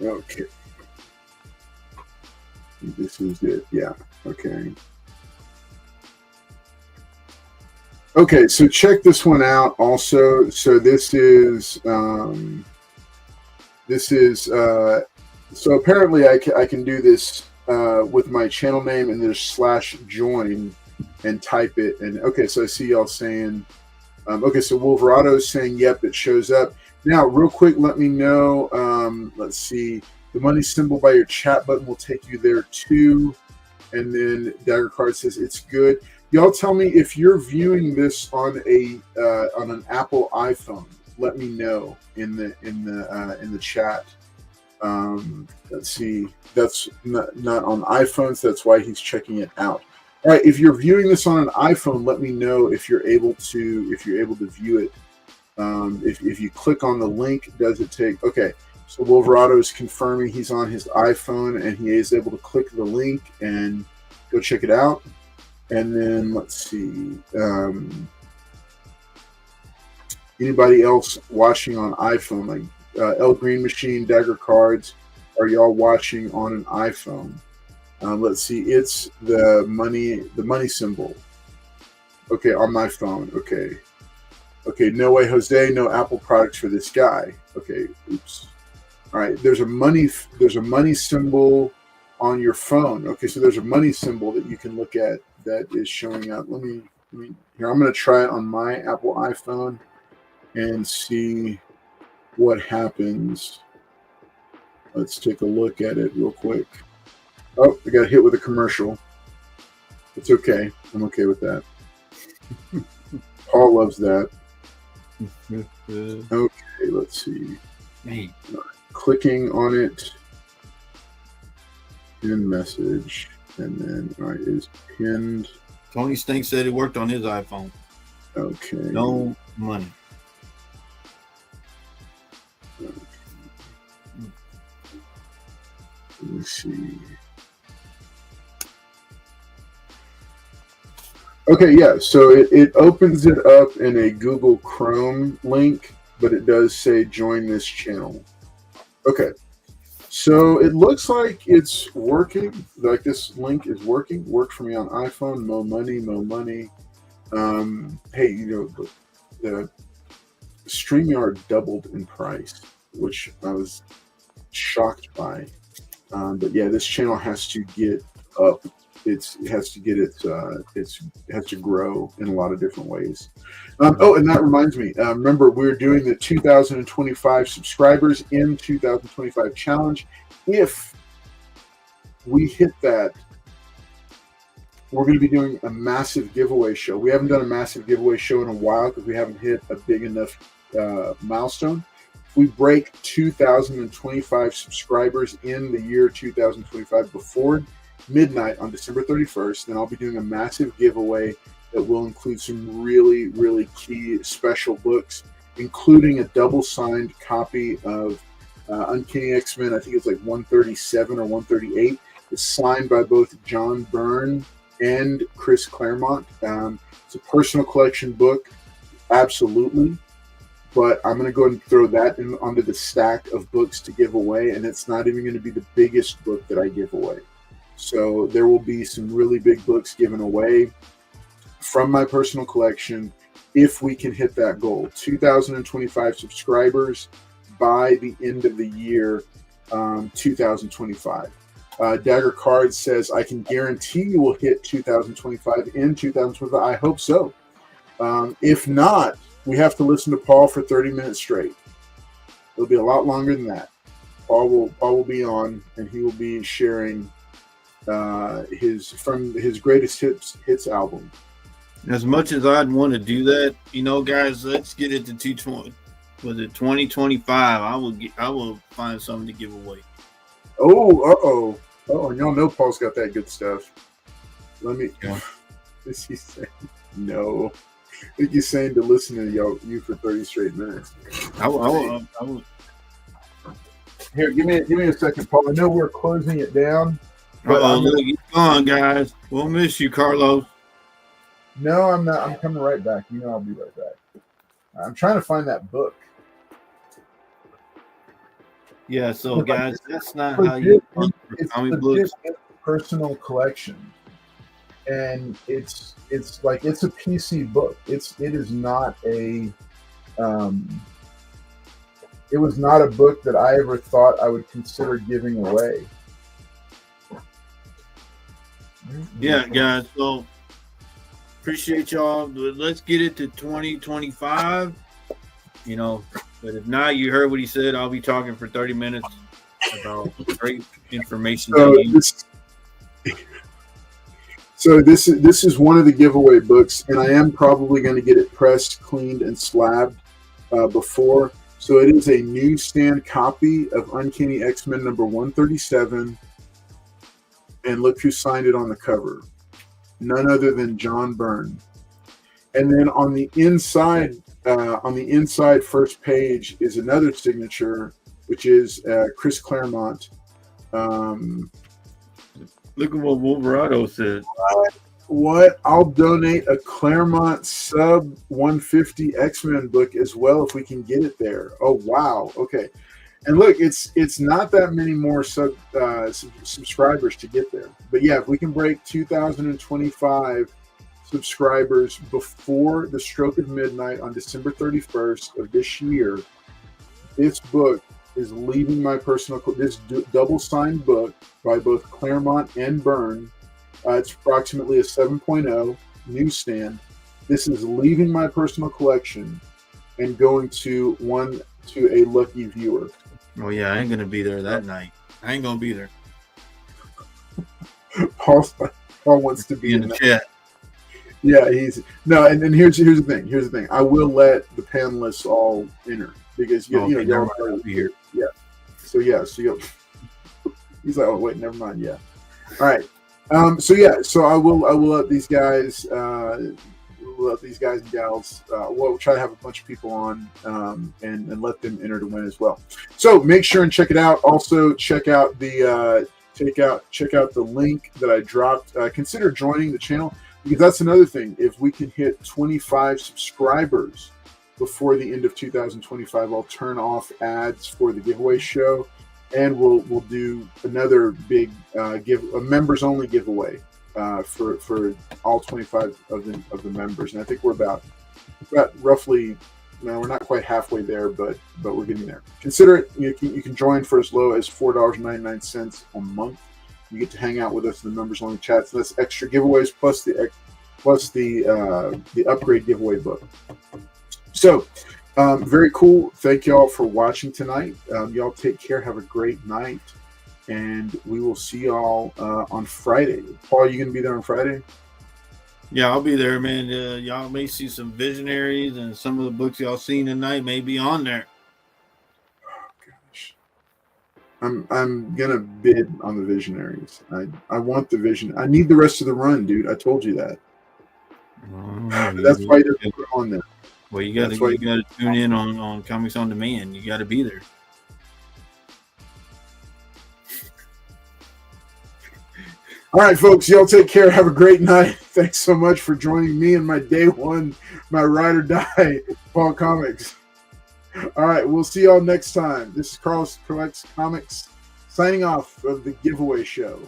S1: okay. This is it. Yeah. Okay. Okay, so check this one out also. So this is so apparently I can do this with my channel name, and there's /join and type it. And okay, so I see y'all saying, okay, so Wolverado's saying, yep, it shows up. Now, real quick, let me know. Let's see, the money symbol by your chat button will take you there too. And then Dagger Card says it's good. Y'all tell me if you're viewing this on an Apple iPhone. Let me know in the chat. Let's see. That's not on iPhones. That's why he's checking it out. All right. If you're viewing this on an iPhone, let me know if you're able to view it. If you click on the link, does it take? Okay. So Wolverado is confirming he's on his iPhone and he is able to click the link and go check it out. And then let's see, anybody else watching on iPhone, like El Green Machine, Dagger Cards, are y'all watching on an iPhone? Let's see, it's the money symbol. Okay, on my phone. Okay. Okay, no way, Jose, no Apple products for this guy. Okay, oops. All right, there's a money symbol on your phone. Okay, so there's a money symbol that you can look at that is showing up. Let me here. I'm going to try it on my Apple iPhone and see what happens. Let's take a look at it real quick. Oh, I got hit with a commercial. It's okay. I'm okay with that. Paul loves that. Okay, let's see.
S2: Hey.
S1: Clicking on it. Pin message. And then, all right, is pinned.
S2: Tony Stink said it worked on his iPhone.
S1: Okay.
S2: No money.
S1: Okay. Let me see. Okay, yeah. So it opens it up in a Google Chrome link, but it does say join this channel. Okay. So it looks like it's working. Like this link is working. Worked for me on iPhone. Mo money, mo money. Hey, the StreamYard doubled in price, which I was shocked by. But yeah, this channel has to get up. It has to grow in a lot of different ways. Oh, and that reminds me. Remember, we're doing the 2025 subscribers in 2025 challenge. If we hit that, we're going to be doing a massive giveaway show. We haven't done a massive giveaway show in a while because we haven't hit a big enough milestone. If we break 2025 subscribers in the year 2025 before midnight on December 31st, then I'll be doing a massive giveaway that will include some really, really key special books, including a double-signed copy of Uncanny X-Men. I think it's like 137 or 138. It's signed by both John Byrne and Chris Claremont. It's a personal collection book, absolutely. But I'm going to go ahead and throw that onto the stack of books to give away, and it's not even going to be the biggest book that I give away. So there will be some really big books given away from my personal collection if we can hit that goal. 2025 subscribers by the end of the year 2025. Dagger Card says, I can guarantee you will hit 2025 in 2025. I hope so. If not, we have to listen to Paul for 30 minutes straight. It'll be a lot longer than that. Paul will be on, and he will be sharing his greatest hits album.
S2: As much as I'd want to do that, guys, let's get it to 220. Was it 2025? I will find something to give away.
S1: Oh, y'all know Paul's got that good stuff. Let me.
S2: Yeah.
S1: Is he saying no? I think he's saying to listen to you for 30 straight minutes.
S2: I will.
S1: Here, give me a second, Paul. I know we're closing it down.
S2: Look, he's gone, guys. We'll miss you, Carlos.
S1: No, I'm not. I'm coming right back. I'll be right back. I'm trying to find that book.
S2: Yeah, so guys, that's not how you look for comic books.
S1: Personal collection, and it's like it's a PC book. It is not a it was not a book that I ever thought I would consider giving away.
S2: Yeah, guys. So appreciate y'all. Let's get it to 2025. But if not, you heard what he said. I'll be talking for 30 minutes about great information.
S1: So this is one of the giveaway books, and I am probably going to get it pressed, cleaned, and slabbed before. So it is a newsstand copy of Uncanny X-Men number 137. And look who signed it on the cover. None other than John Byrne. And then on the inside first page is another signature, which is Chris Claremont.
S2: Look at what Wolverado said.
S1: What? I'll donate a Claremont sub 150 X-Men book as well if we can get it there. Oh, wow. Okay. And look, it's not that many more subscribers to get there. But yeah, if we can break 2025 subscribers before the stroke of midnight on December 31st of this year, this book is leaving my personal. This double-signed book by both Claremont and Byrne. It's approximately a 7.0 newsstand. This is leaving my personal collection and going to a lucky viewer.
S2: Oh yeah, I ain't gonna be there that night. I ain't gonna be there.
S1: Paul wants to be
S2: in the chat.
S1: Yeah, and here's the thing. Here's the thing. I will let the panelists all enter because y'all are
S2: here.
S1: Yeah. So he's like, oh wait, never mind. Yeah. All right. So I will let these guys. Let these guys and gals. We'll try to have a bunch of people on and let them enter to win as well. So make sure and check it out. Also check out the check out the link that I dropped. Consider joining the channel. because that's another thing. If we can hit 25 subscribers before the end of 2025, I'll turn off ads for the giveaway show, and we'll do another big a members only giveaway for all 25 of the members. And I think we're about roughly. No, we're not quite halfway there, but we're getting there. Consider it. You can join for as low as $4.99 a month. You get to hang out with us in the members only chats. And that's extra giveaways plus the upgrade giveaway book. So very cool. Thank y'all for watching tonight. Y'all take care. Have a great night, and we will see y'all on Friday. Paul, you gonna be there on Friday?
S2: Yeah, I'll be there, man. Y'all may see some visionaries, and some of the books y'all seen tonight may be on there.
S1: Oh gosh, I'm gonna bid on the visionaries. I want the vision. I need the rest of the run, dude. I told you that. That's why you put it on there.
S2: Well, you got to tune in on Comics on Demand. You got to be there.
S1: All right, folks, y'all take care. Have a great night. Thanks so much for joining me and my day one, my ride or die, Paul Comics. All right, we'll see y'all next time. This is Klaus Collects Comics signing off of the giveaway show.